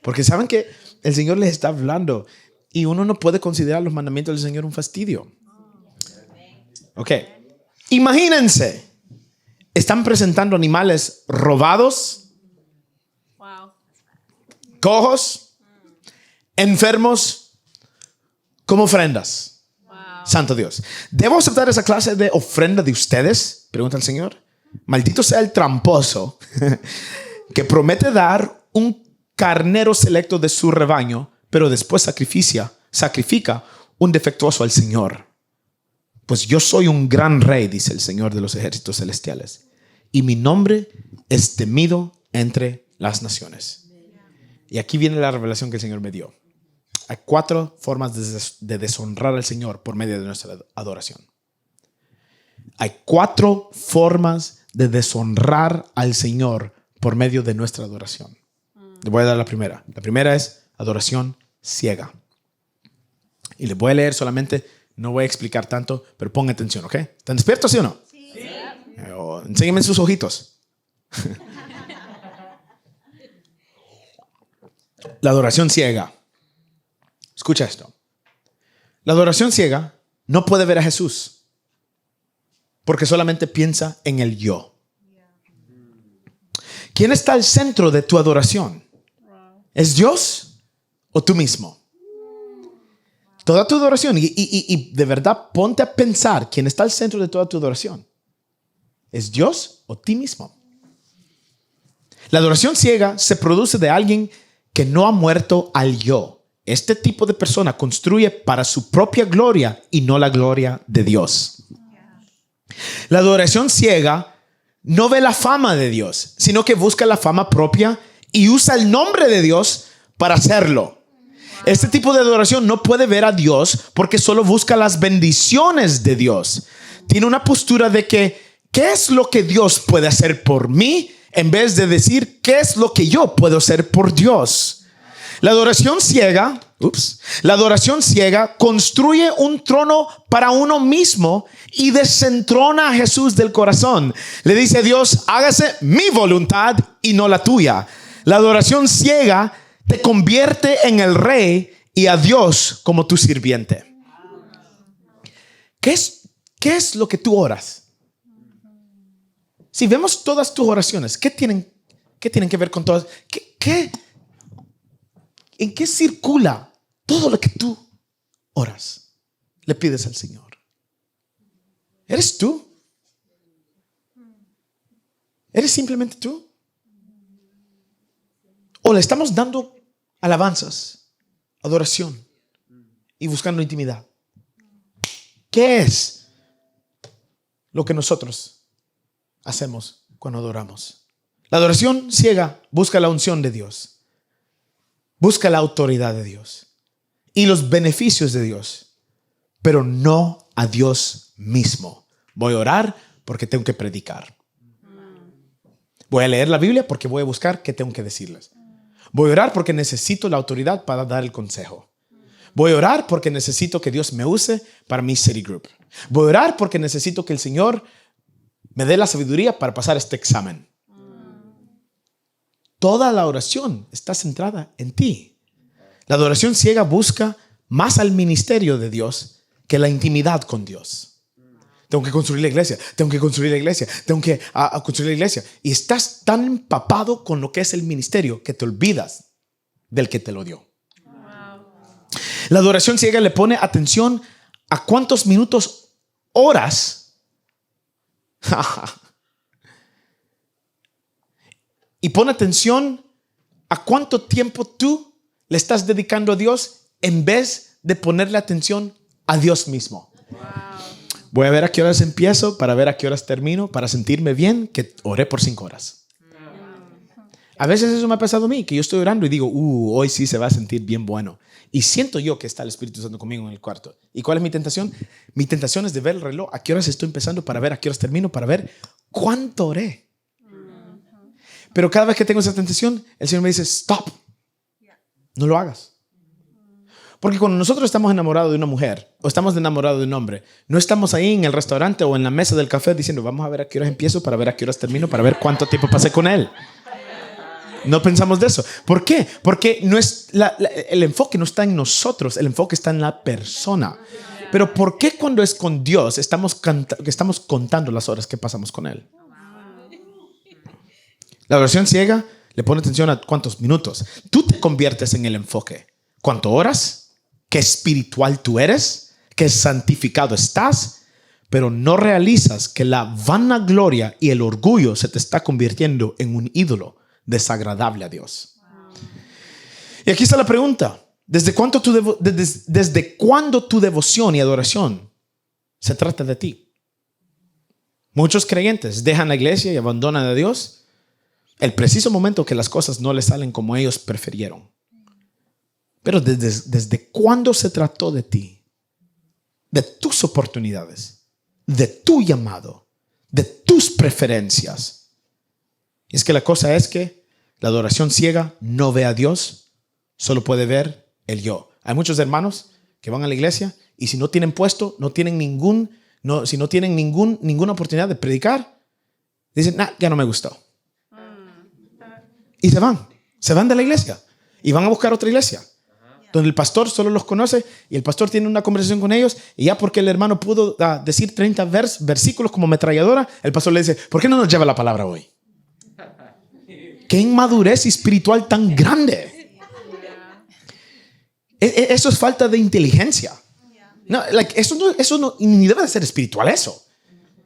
Porque saben que el Señor les está hablando y uno no puede considerar los mandamientos del Señor un fastidio. Ok. Imagínense. Están presentando animales robados, cojos, enfermos, como ofrendas. Santo Dios. ¿Debo aceptar esa clase de ofrenda de ustedes? Pregunta el Señor. Maldito sea el tramposo que promete dar un carnero selecto de su rebaño, pero después sacrifica un defectuoso al Señor. Pues yo soy un gran rey, dice el Señor de los ejércitos celestiales, y mi nombre es temido entre las naciones. Y aquí viene la revelación que el Señor me dio. Hay 4 formas de deshonrar al Señor por medio de nuestra adoración. Hay 4 formas de deshonrar al Señor por medio de nuestra adoración. Le voy a dar la primera. La primera es adoración ciega. Y les voy a leer solamente, no voy a explicar tanto, pero pongan atención, ¿ok? ¿Están despiertos, sí o no? Sí. Enséñenme sus ojitos. La adoración ciega. Escucha esto. La adoración ciega no puede ver a Jesús porque solamente piensa en el yo. ¿Quién está al centro de tu adoración? ¿Es Dios o tú mismo? Toda tu adoración, y de verdad ponte a pensar quién está al centro de toda tu adoración. ¿Es Dios o ti mismo? La adoración ciega se produce de alguien que no ha muerto al yo. Este tipo de persona construye para su propia gloria y no la gloria de Dios. La adoración ciega no ve la fama de Dios, sino que busca la fama propia y usa el nombre de Dios para hacerlo. Este tipo de adoración no puede ver a Dios porque solo busca las bendiciones de Dios. Tiene una postura de que, ¿qué es lo que Dios puede hacer por mí? En vez de decir, ¿qué es lo que yo puedo hacer por Dios? La adoración ciega construye un trono para uno mismo y desentrona a Jesús del corazón. Le dice a Dios, hágase mi voluntad y no la tuya. La adoración ciega te convierte en el rey y a Dios como tu sirviente. ¿Qué es lo que tú oras? Si vemos todas tus oraciones, ¿qué tienen que ver con todas? ¿En qué circula todo lo que tú oras? Le pides al Señor. ¿Eres tú? ¿Eres simplemente tú? ¿O le estamos dando alabanzas, adoración y buscando intimidad? ¿Qué es lo que nosotros hacemos cuando adoramos? La adoración ciega busca la unción de Dios. Busca la autoridad de Dios y los beneficios de Dios, pero no a Dios mismo. Voy a orar porque tengo que predicar. Voy a leer la Biblia porque voy a buscar qué tengo que decirles. Voy a orar porque necesito la autoridad para dar el consejo. Voy a orar porque necesito que Dios me use para mi city group. Voy a orar porque necesito que el Señor me dé la sabiduría para pasar este examen. Toda la oración está centrada en ti. La adoración ciega busca más al ministerio de Dios que la intimidad con Dios. Tengo que construir la iglesia, tengo que construir la iglesia, tengo que construir la iglesia. Y estás tan empapado con lo que es el ministerio que te olvidas del que te lo dio. La adoración ciega le pone atención a cuántos minutos, horas y pone atención a cuánto tiempo tú le estás dedicando a Dios en vez de ponerle atención a Dios mismo. Voy a ver a qué horas empiezo para ver a qué horas termino para sentirme bien que oré por 5 horas. A veces eso me ha pasado a mí, que yo estoy orando y digo, hoy sí se va a sentir bien bueno. Y siento yo que está el Espíritu Santo conmigo en el cuarto. ¿Y cuál es mi tentación? Mi tentación es de ver el reloj, a qué horas estoy empezando para ver a qué horas termino, para ver cuánto oré. Pero cada vez que tengo esa tentación, el Señor me dice, stop, no lo hagas. Porque cuando nosotros estamos enamorados de una mujer o estamos enamorados de un hombre, no estamos ahí en el restaurante o en la mesa del café diciendo, vamos a ver a qué horas empiezo para ver a qué horas termino, para ver cuánto tiempo pasé con él. No pensamos de eso. ¿Por qué? Porque no es el enfoque no está en nosotros, el enfoque está en la persona. Pero ¿por qué cuando es con Dios estamos contando las horas que pasamos con Él? La adoración ciega le pone atención a cuántos minutos. Tú te conviertes en el enfoque. ¿Cuánto horas? ¿Qué espiritual tú eres? ¿Qué santificado estás? Pero no realizas que la vanagloria y el orgullo se te está convirtiendo en un ídolo desagradable a Dios. Y aquí está la pregunta. ¿Desde cuándo tu devoción y adoración se trata de ti? Muchos creyentes dejan la iglesia y abandonan a Dios el preciso momento que las cosas no les salen como ellos prefirieron. Pero desde cuándo se trató de ti, de tus oportunidades, de tu llamado, de tus preferencias. Y es que la cosa es que la adoración ciega no ve a Dios, solo puede ver el yo. Hay muchos hermanos que van a la iglesia y si no tienen puesto, si no tienen ninguna oportunidad de predicar, dicen, ya no me gustó. Y se van de la iglesia y van a buscar otra iglesia donde el pastor solo los conoce y el pastor tiene una conversación con ellos y ya porque el hermano pudo decir 30 versículos como ametralladora, el pastor le dice, ¿por qué no nos lleva la palabra hoy? ¡Qué inmadurez espiritual tan grande! Eso es falta de inteligencia. No, eso no, ni debe de ser espiritual eso.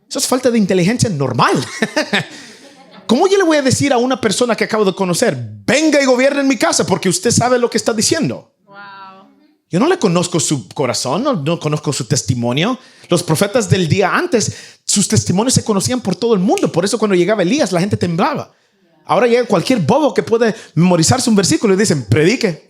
Eso es falta de inteligencia normal. ¿Cómo yo le voy a decir a una persona que acabo de conocer, venga y gobierne en mi casa porque usted sabe lo que está diciendo? Yo no le conozco su corazón, no conozco su testimonio. Los profetas del día antes, sus testimonios se conocían por todo el mundo. Por eso cuando llegaba Elías, la gente temblaba. Ahora llega cualquier bobo que puede memorizarse un versículo y dicen, predique.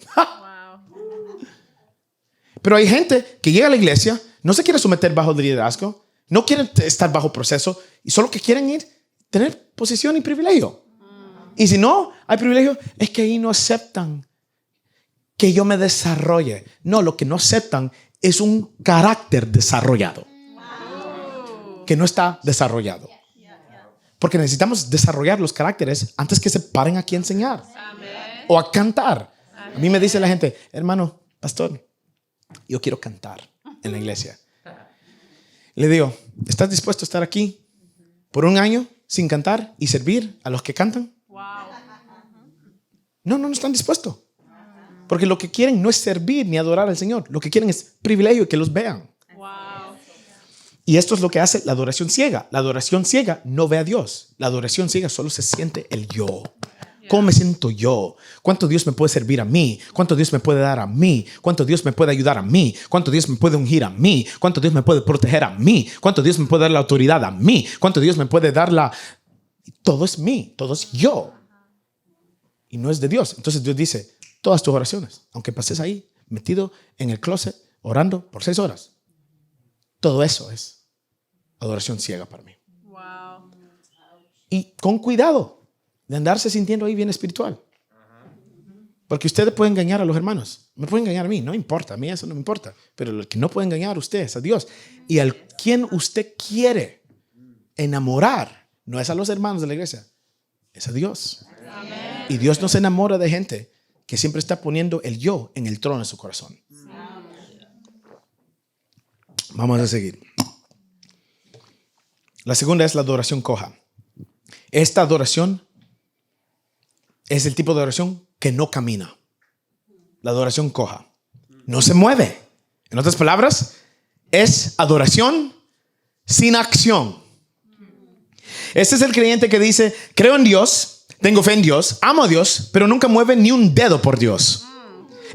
Pero hay gente que llega a la iglesia, no se quiere someter bajo liderazgo, no quieren estar bajo proceso y solo que quieren tener posición y privilegio. Y si no hay privilegio, es que ahí no aceptan que yo me desarrolle. No, lo que no aceptan es un carácter desarrollado. Que no está desarrollado. Porque necesitamos desarrollar los caracteres antes que se paren aquí a enseñar. O a cantar. A mí me dice la gente, hermano, pastor, yo quiero cantar en la iglesia. Le digo, ¿estás dispuesto a estar aquí por un año sin cantar y servir a los que cantan? No están dispuestos. Porque lo que quieren no es servir ni adorar al Señor. Lo que quieren es privilegio y que los vean. Y esto es lo que hace la adoración ciega. La adoración ciega no ve a Dios. La adoración ciega solo se siente el yo. ¿Cómo me siento yo? ¿Cuánto Dios me puede servir a mí? ¿Cuánto Dios me puede dar a mí? ¿Cuánto Dios me puede ayudar a mí? ¿Cuánto Dios me puede ungir a mí? ¿Cuánto Dios me puede proteger a mí? ¿Cuánto Dios me puede dar la autoridad a mí? ¿Cuánto Dios me puede dar la... Todo es mí, todo es yo. Y no es de Dios. Entonces Dios dice, todas tus oraciones, aunque pases ahí, metido en el closet, orando por 6 horas, todo eso es adoración ciega para mí. Y con cuidado de andarse sintiendo ahí bien espiritual. Porque ustedes pueden engañar a los hermanos. Me pueden engañar a mí, no importa. A mí eso no me importa. Pero el que no puede engañar a usted es a Dios. Y al quien usted quiere enamorar no es a los hermanos de la iglesia, es a Dios. Amén. Y Dios no se enamora de gente que siempre está poniendo el yo en el trono de su corazón. Vamos a seguir. La segunda es la adoración coja. Esta adoración es el tipo de adoración que no camina. La adoración coja. No se mueve. En otras palabras, es adoración sin acción. Este es el creyente que dice, creo en Dios, tengo fe en Dios, amo a Dios, pero nunca mueve ni un dedo por Dios.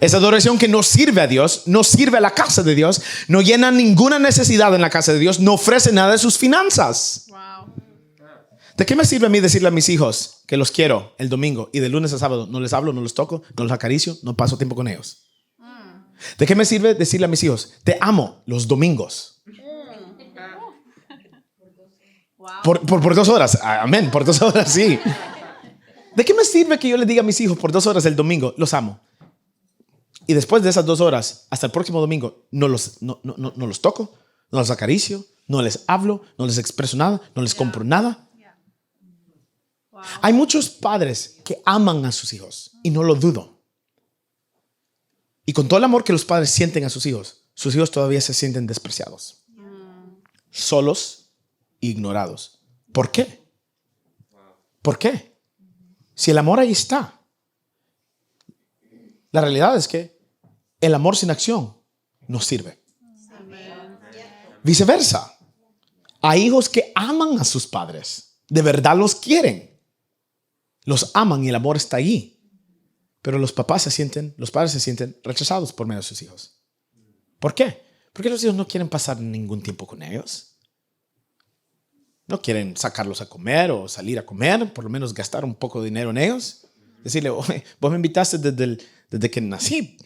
Es adoración que no sirve a Dios, no sirve a la casa de Dios, no llena ninguna necesidad en la casa de Dios, no ofrece nada de sus finanzas. ¿De qué me sirve a mí decirle a mis hijos que los quiero el domingo y de lunes a sábado no les hablo, no los toco, no los acaricio, no paso tiempo con ellos? ¿De qué me sirve decirle a mis hijos, te amo los domingos? Por 2 horas, amén, por 2 horas, sí. ¿De qué me sirve que yo les diga a mis hijos por 2 horas el domingo, los amo? Y después de esas 2 horas, hasta el próximo domingo, no los toco, no los acaricio, no les hablo, no les expreso nada, no les compro nada. Hay muchos padres que aman a sus hijos y no lo dudo. Y con todo el amor que los padres sienten a sus hijos todavía se sienten despreciados, solos e ignorados. ¿Por qué? ¿Por qué? Si el amor ahí está. La realidad es que el amor sin acción no sirve. Viceversa. Hay hijos que aman a sus padres. De verdad los quieren. Los aman y el amor está allí. Pero los padres se sienten rechazados por medio de sus hijos. ¿Por qué? Porque los hijos no quieren pasar ningún tiempo con ellos. No quieren sacarlos a comer o salir a comer, por lo menos gastar un poco de dinero en ellos. Decirle, oye, vos me invitaste desde que nací.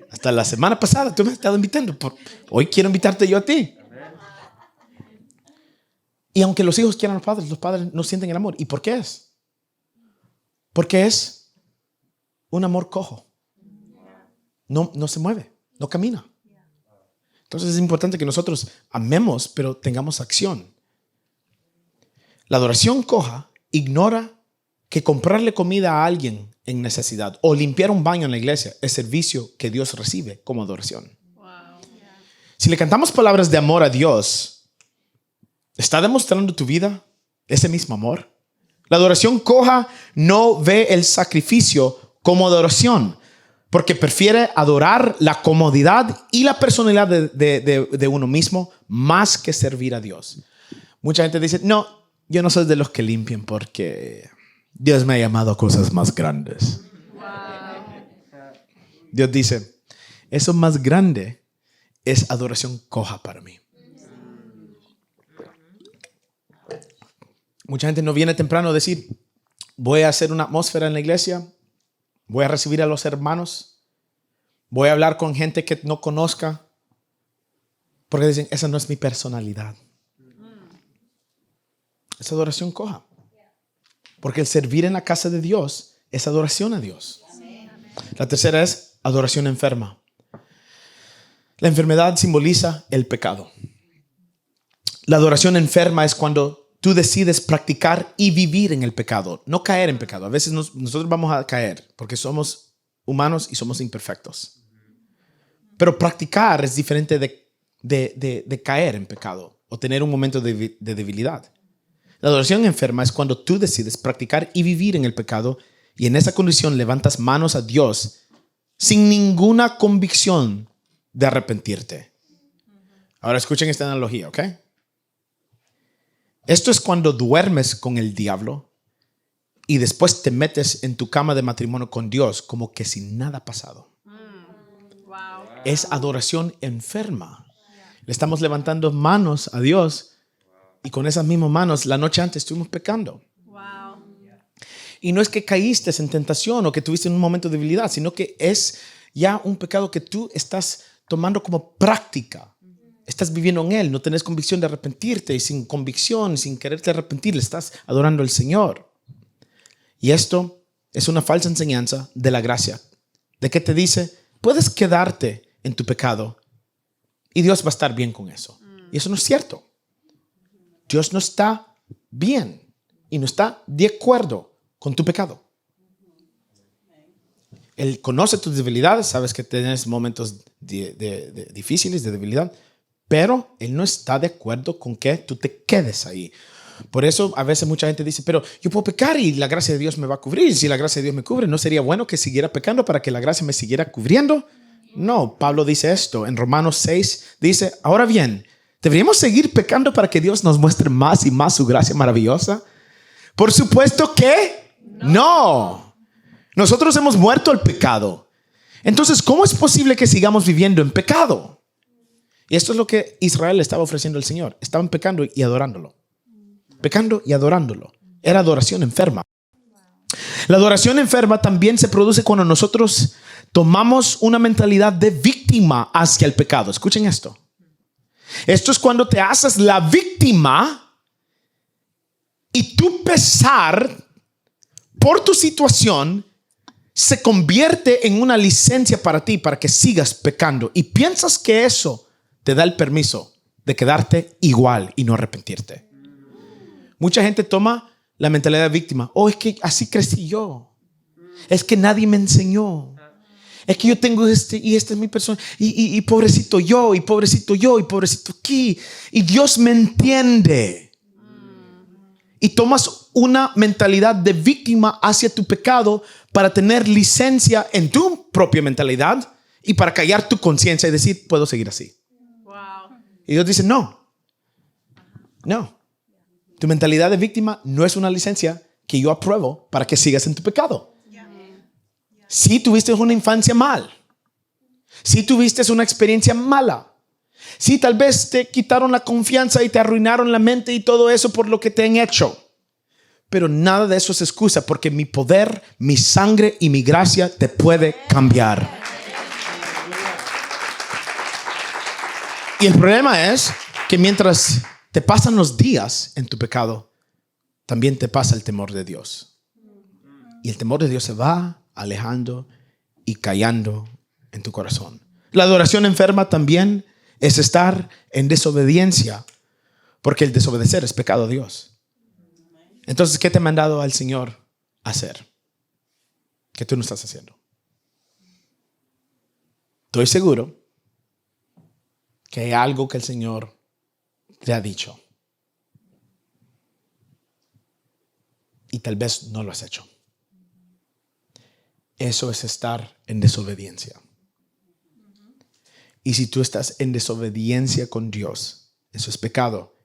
Hasta la semana pasada tú me has estado invitando. Hoy quiero invitarte yo a ti. Y aunque los hijos quieran a los padres no sienten el amor. ¿Y por qué es? Porque es un amor cojo. No se mueve, no camina. Entonces es importante que nosotros amemos, pero tengamos acción. La adoración coja ignora que comprarle comida a alguien en necesidad o limpiar un baño en la iglesia es servicio que Dios recibe como adoración. Si le cantamos palabras de amor a Dios, ¿está demostrando tu vida ese mismo amor? La adoración coja no ve el sacrificio como adoración, porque prefiere adorar la comodidad y la personalidad de uno mismo más que servir a Dios. Mucha gente dice, no, yo no soy de los que limpian porque Dios me ha llamado a cosas más grandes. Dios dice, eso más grande es adoración coja para mí. Mucha gente no viene temprano a decir, voy a hacer una atmósfera en la iglesia, voy a recibir a los hermanos, voy a hablar con gente que no conozca, porque dicen, esa no es mi personalidad. Es adoración coja. Porque el servir en la casa de Dios es adoración a Dios. La tercera es adoración enferma. La enfermedad simboliza el pecado. La adoración enferma es cuando tú decides practicar y vivir en el pecado, no caer en pecado. A veces nosotros vamos a caer porque somos humanos y somos imperfectos. Pero practicar es diferente de caer en pecado o tener un momento de debilidad. La adoración enferma es cuando tú decides practicar y vivir en el pecado y en esa condición levantas manos a Dios sin ninguna convicción de arrepentirte. Ahora escuchen esta analogía, ¿ok? Esto es cuando duermes con el diablo y después te metes en tu cama de matrimonio con Dios como que sin nada ha pasado. Es adoración enferma. Le estamos levantando manos a Dios y con esas mismas manos la noche antes estuvimos pecando. Y no es que caíste en tentación o que tuviste un momento de debilidad, sino que es ya un pecado que tú estás tomando como práctica. Estás viviendo en él, no tenés convicción de arrepentirte y sin convicción, sin quererte arrepentir, le estás adorando al Señor. Y esto es una falsa enseñanza de la gracia, de que te dice, puedes quedarte en tu pecado y Dios va a estar bien con eso. Y eso no es cierto. Dios no está bien y no está de acuerdo con tu pecado. Él conoce tus debilidades, sabes que tienes momentos difíciles de debilidad, pero Él no está de acuerdo con que tú te quedes ahí. Por eso a veces mucha gente dice, pero yo puedo pecar y la gracia de Dios me va a cubrir. Si la gracia de Dios me cubre, ¿no sería bueno que siguiera pecando para que la gracia me siguiera cubriendo? No, Pablo dice esto en Romanos 6, dice, ahora bien, ¿deberíamos seguir pecando para que Dios nos muestre más y más su gracia maravillosa? Por supuesto que no. Nosotros hemos muerto al pecado. Entonces, ¿cómo es posible que sigamos viviendo en pecado? Y esto es lo que Israel le estaba ofreciendo al Señor. Estaban pecando y adorándolo. Pecando y adorándolo. Era adoración enferma. La adoración enferma también se produce cuando nosotros tomamos una mentalidad de víctima hacia el pecado. Escuchen esto. Esto es cuando te haces la víctima y tu pesar por tu situación se convierte en una licencia para ti, para que sigas pecando. Y piensas que eso te da el permiso de quedarte igual y no arrepentirte. Mucha gente toma la mentalidad de víctima. Oh, es que así crecí yo. Es que nadie me enseñó. Es que yo tengo y esta es mi persona. Y pobrecito yo, y pobrecito yo, y pobrecito aquí. Y Dios me entiende. Y tomas una mentalidad de víctima hacia tu pecado para tener licencia en tu propia mentalidad y para callar tu conciencia y decir, puedo seguir así. Y Dios dice, no. Tu mentalidad de víctima no es una licencia que yo apruebo para que sigas en tu pecado. Si tuviste una infancia mal, si tuviste una experiencia mala, si tal vez te quitaron la confianza y te arruinaron la mente y todo eso por lo que te han hecho, pero nada de eso es excusa, porque mi poder, mi sangre y mi gracia te puede cambiar. Y el problema es que mientras te pasan los días en tu pecado, también te pasa el temor de Dios. Y el temor de Dios se va alejando y callando en tu corazón. La adoración enferma también es estar en desobediencia, porque el desobedecer es pecado a Dios. Entonces, ¿qué te ha mandado al Señor hacer que tú no estás haciendo? Estoy seguro que hay algo que el Señor te ha dicho y tal vez no lo has hecho. Eso es estar en desobediencia. Y si tú estás en desobediencia con Dios, eso es pecado.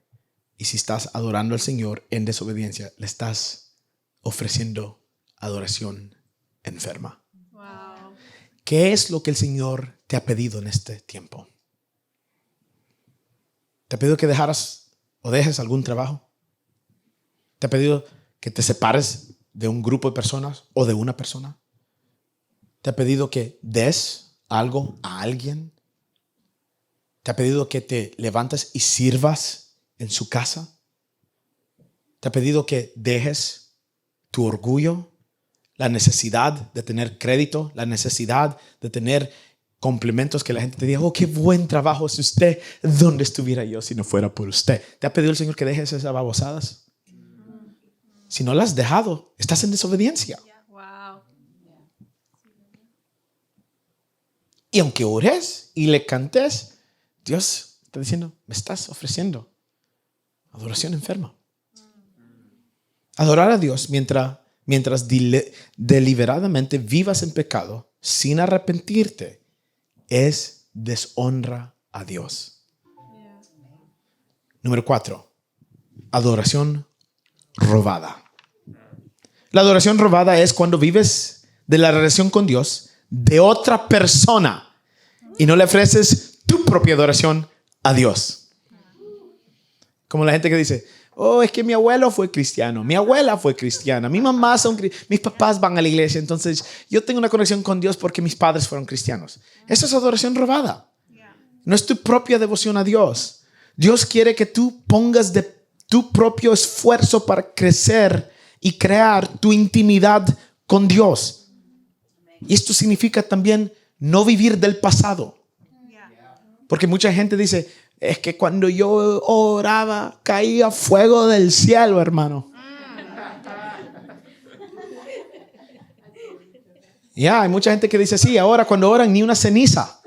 Y si estás adorando al Señor en desobediencia, le estás ofreciendo adoración enferma. ¿Qué es lo que el Señor te ha pedido en este tiempo? ¿Te ha pedido que dejaras o dejes algún trabajo? ¿Te ha pedido que te separes de un grupo de personas o de una persona? ¿Te ha pedido que des algo a alguien? ¿Te ha pedido que te levantes y sirvas en su casa? ¿Te ha pedido que dejes tu orgullo, la necesidad de tener crédito, la necesidad de tener complementos, que la gente te diga, oh, qué buen trabajo hace usted? ¿Dónde estuviera yo si no fuera por usted? ¿Te ha pedido el Señor que dejes esas babosadas? Si no las has dejado, estás en desobediencia. Wow. Y aunque ores y le cantes, Dios está diciendo, me estás ofreciendo adoración enferma. Adorar a Dios mientras deliberadamente vivas en pecado sin arrepentirte es deshonra a Dios. Número 4, adoración robada. La adoración robada es cuando vives de la relación con Dios de otra persona y no le ofreces tu propia adoración a Dios. Como la gente que dice, oh, es que mi abuelo fue cristiano, mi abuela fue cristiana, mi mamá mis papás van a la iglesia, entonces yo tengo una conexión con Dios porque mis padres fueron cristianos. Eso es adoración robada. No es tu propia devoción a Dios. Dios quiere que tú pongas de tu propio esfuerzo para crecer y crear tu intimidad con Dios. Y esto significa también no vivir del pasado. Porque mucha gente dice, es que cuando yo oraba caía fuego del cielo, hermano. Ya, hay mucha gente que dice, sí, ahora cuando oran ni una ceniza.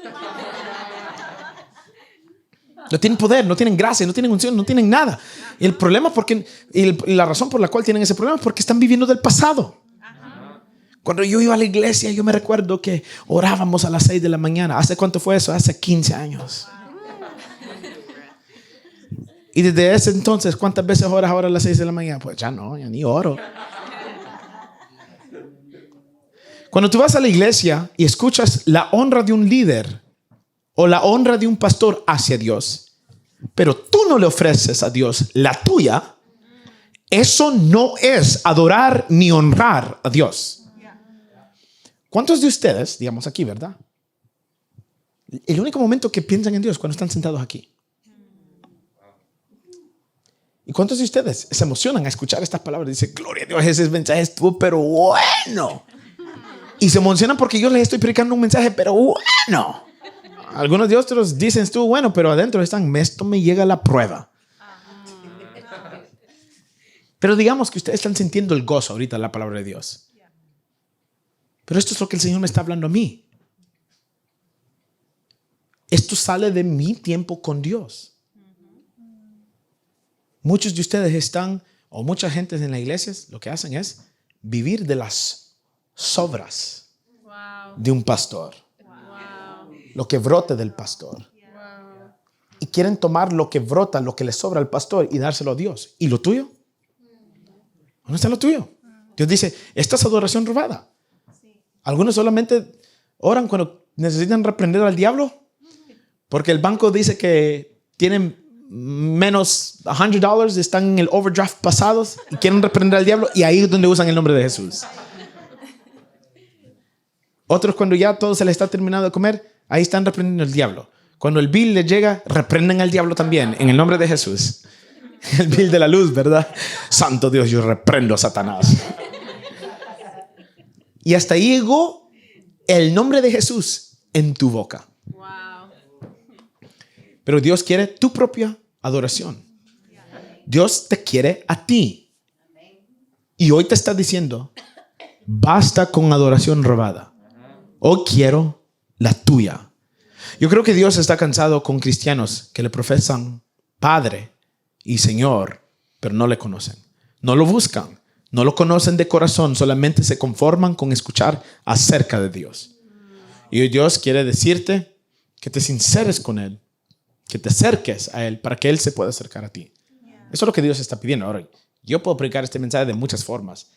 No tienen poder, no tienen gracia, no tienen unción, no tienen nada. Y el problema y la razón por la cual tienen ese problema es porque están viviendo del pasado. Cuando yo iba a la iglesia, yo me recuerdo que orábamos a las 6 de la mañana. ¿Hace cuánto fue eso? Hace 15 años. Y desde ese entonces, ¿cuántas veces oras ahora a las 6 de la mañana? Pues ya no, ya ni oro. Cuando tú vas a la iglesia y escuchas la honra de un líder o la honra de un pastor hacia Dios, pero tú no le ofreces a Dios la tuya, eso no es adorar ni honrar a Dios. ¿Cuántos de ustedes, digamos aquí, verdad? El único momento que piensan en Dios es cuando están sentados aquí. ¿Y cuántos de ustedes se emocionan a escuchar estas palabras? Dicen, gloria a Dios, ese mensaje estuvo pero bueno. Y se emocionan porque yo les estoy predicando un mensaje pero bueno. Algunos de otros dicen, estuvo bueno, pero adentro están, esto me llega a la prueba. Pero digamos que ustedes están sintiendo el gozo ahorita de la palabra de Dios. Pero esto es lo que el Señor me está hablando a mí. Esto sale de mi tiempo con Dios. Muchos de ustedes están, o mucha gente en las iglesias, lo que hacen es vivir de las sobras de un pastor. Lo que brote del pastor. Y quieren tomar lo que brota, lo que le sobra al pastor y dárselo a Dios. ¿Y lo tuyo? ¿Dónde está lo tuyo? Dios dice, esta es adoración robada. Algunos solamente oran cuando necesitan reprender al diablo porque el banco dice que tienen menos $100, están en el overdraft pasados y quieren reprender al diablo, y ahí es donde usan el nombre de Jesús. Otros, cuando ya todo se les está terminando de comer, ahí están reprendiendo al diablo. Cuando el bill les llega, reprenden al diablo también en el nombre de Jesús. El bill de la luz, ¿verdad? Santo Dios, yo reprendo a Satanás. Y hasta ahí llegó el nombre de Jesús en tu boca. Pero Dios quiere tu propia adoración. Dios te quiere a ti. Y hoy te está diciendo, basta con adoración robada. Hoy quiero la tuya. Yo creo que Dios está cansado con cristianos que le profesan Padre y Señor, pero no le conocen. No lo buscan. No lo conocen de corazón. Solamente se conforman con escuchar acerca de Dios. Y hoy Dios quiere decirte que te sinceres con Él, que te acerques a Él para que Él se pueda acercar a ti. Eso es lo que Dios está pidiendo. Ahora, yo puedo predicar este mensaje de muchas formas,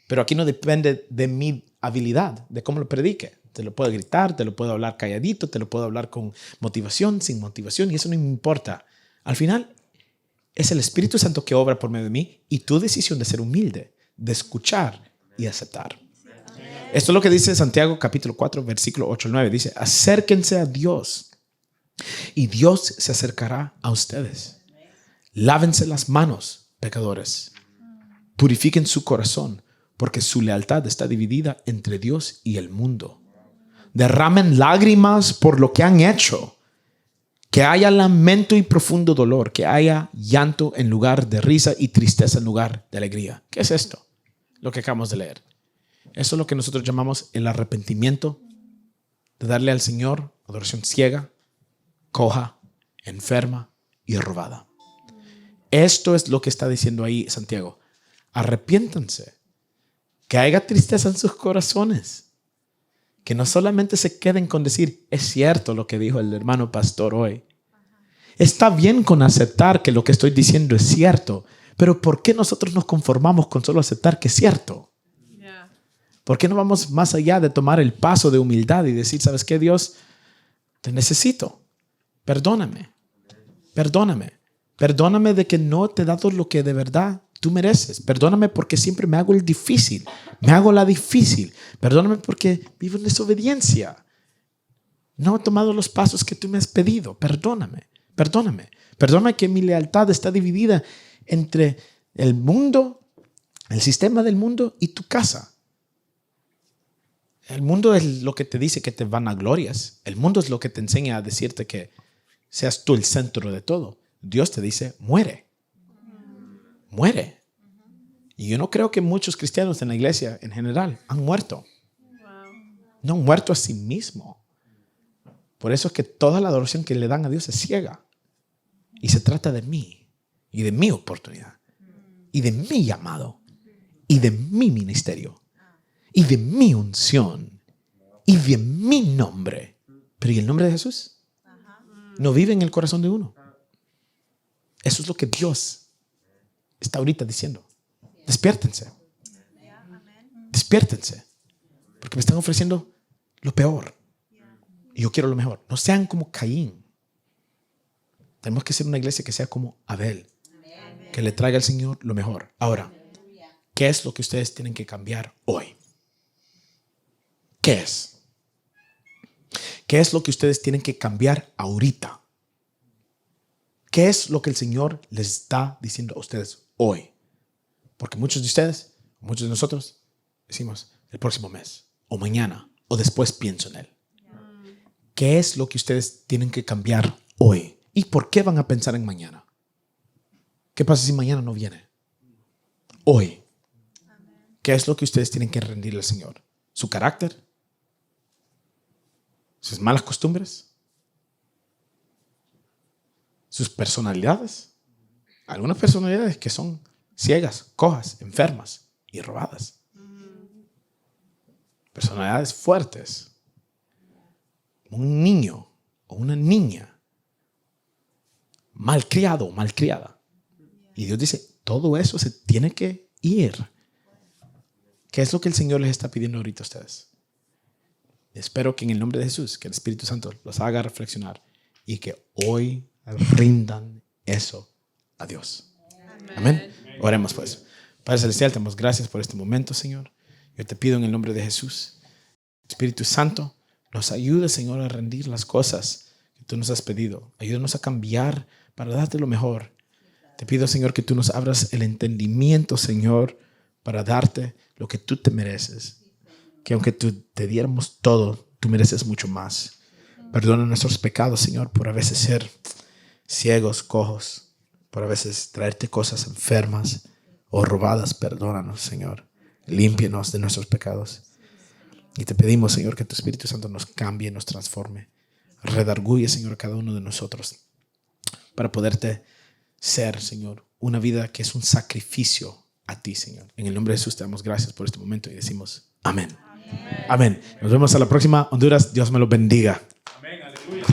pero aquí no depende de mi habilidad, de cómo lo predique. Te lo puedo gritar, te lo puedo hablar calladito, te lo puedo hablar con motivación, sin motivación, y eso no me importa. Al final, Es el Espíritu Santo que obra por medio de mí y tu decisión de ser humilde, de escuchar y aceptar. Esto es lo que dice Santiago capítulo 4, versículo 8 al 9. Dice, acérquense a Dios y Dios se acercará a ustedes. Lávense las manos, pecadores. Purifiquen su corazón, porque su lealtad está dividida entre Dios y el mundo. Derramen lágrimas por lo que han hecho. Que haya lamento y profundo dolor. Que haya llanto en lugar de risa y tristeza en lugar de alegría. ¿Qué es esto? Lo que acabamos de leer. Eso es lo que nosotros llamamos el arrepentimiento. De darle al Señor adoración ciega, coja, enferma y robada. Esto es lo que está diciendo ahí Santiago. Arrepiéntanse. Que haya tristeza en sus corazones. Que no solamente se queden con decir, es cierto lo que dijo el hermano pastor hoy. Está bien con aceptar que lo que estoy diciendo es cierto, pero ¿por qué nosotros nos conformamos con solo aceptar que es cierto? ¿Por qué no vamos más allá de tomar el paso de humildad y decir, ¿sabes qué, Dios? Te necesito. Perdóname. Perdóname. Perdóname de que no te he dado lo que de verdad tú mereces. Perdóname porque siempre me hago el difícil. Me hago la difícil. Perdóname porque vivo en desobediencia. No he tomado los pasos que tú me has pedido. Perdóname. Perdóname. Perdóname que mi lealtad está dividida entre el mundo, el sistema del mundo y tu casa. El mundo es lo que te dice que te vanaglorias. El mundo es lo que te enseña a decirte que seas tú el centro de todo. Dios te dice, muere. Muere. Y yo no creo que muchos cristianos en la iglesia en general han muerto. No han muerto a sí mismos. Por eso es que toda la adoración que le dan a Dios es ciega. Y se trata de mí. Y de mi oportunidad. Y de mi llamado. Y de mi ministerio. Y de mi unción. Y de mi nombre. Pero ¿y el nombre de Jesús? No vive en el corazón de uno. Eso es lo que Dios está ahorita diciendo. Despiértense. Despiértense. Porque me están ofreciendo lo peor. Y yo quiero lo mejor. No sean como Caín. Tenemos que ser una iglesia que sea como Abel. Que le traiga al Señor lo mejor. Ahora, ¿qué es lo que ustedes tienen que cambiar hoy? ¿Qué es? ¿Qué es lo que ustedes tienen que cambiar ahorita? ¿Qué es lo que el Señor les está diciendo a ustedes hoy? Porque muchos de ustedes, muchos de nosotros, decimos el próximo mes, o mañana, o después pienso en Él. ¿Qué es lo que ustedes tienen que cambiar hoy? ¿Y por qué van a pensar en mañana? ¿Qué pasa si mañana no viene? Hoy. ¿Qué es lo que ustedes tienen que rendirle al Señor? ¿Su carácter? ¿Sus malas costumbres? ¿Sus personalidades? Algunas personalidades que son ciegas, cojas, enfermas y robadas. Personalidades fuertes. Un niño o una niña malcriado o malcriada. Y Dios dice, todo eso se tiene que ir. ¿Qué es lo que el Señor les está pidiendo ahorita a ustedes? Espero que en el nombre de Jesús, que el Espíritu Santo los haga reflexionar y que hoy rindan eso a Dios. Amén. Oremos pues. Padre Celestial, te damos gracias por este momento, Señor. Yo te pido en el nombre de Jesús, Espíritu Santo, nos ayude, Señor, a rendir las cosas que tú nos has pedido. Ayúdanos a cambiar para darte lo mejor. Te pido, Señor, que tú nos abras el entendimiento, Señor, para darte lo que tú te mereces. Que aunque tú te diéramos todo, tú mereces mucho más. Perdona nuestros pecados, Señor, por a veces ser ciegos, cojos, por a veces traerte cosas enfermas o robadas. Perdónanos, Señor. Límpienos de nuestros pecados. Y te pedimos, Señor, que tu Espíritu Santo nos cambie, nos transforme. Redarguye, Señor, a cada uno de nosotros para poderte ser, Señor, una vida que es un sacrificio a ti, Señor. En el nombre de Jesús te damos gracias por este momento y decimos amén. Amén. Nos vemos a la próxima. Honduras, Dios me los bendiga. Amén. Aleluya.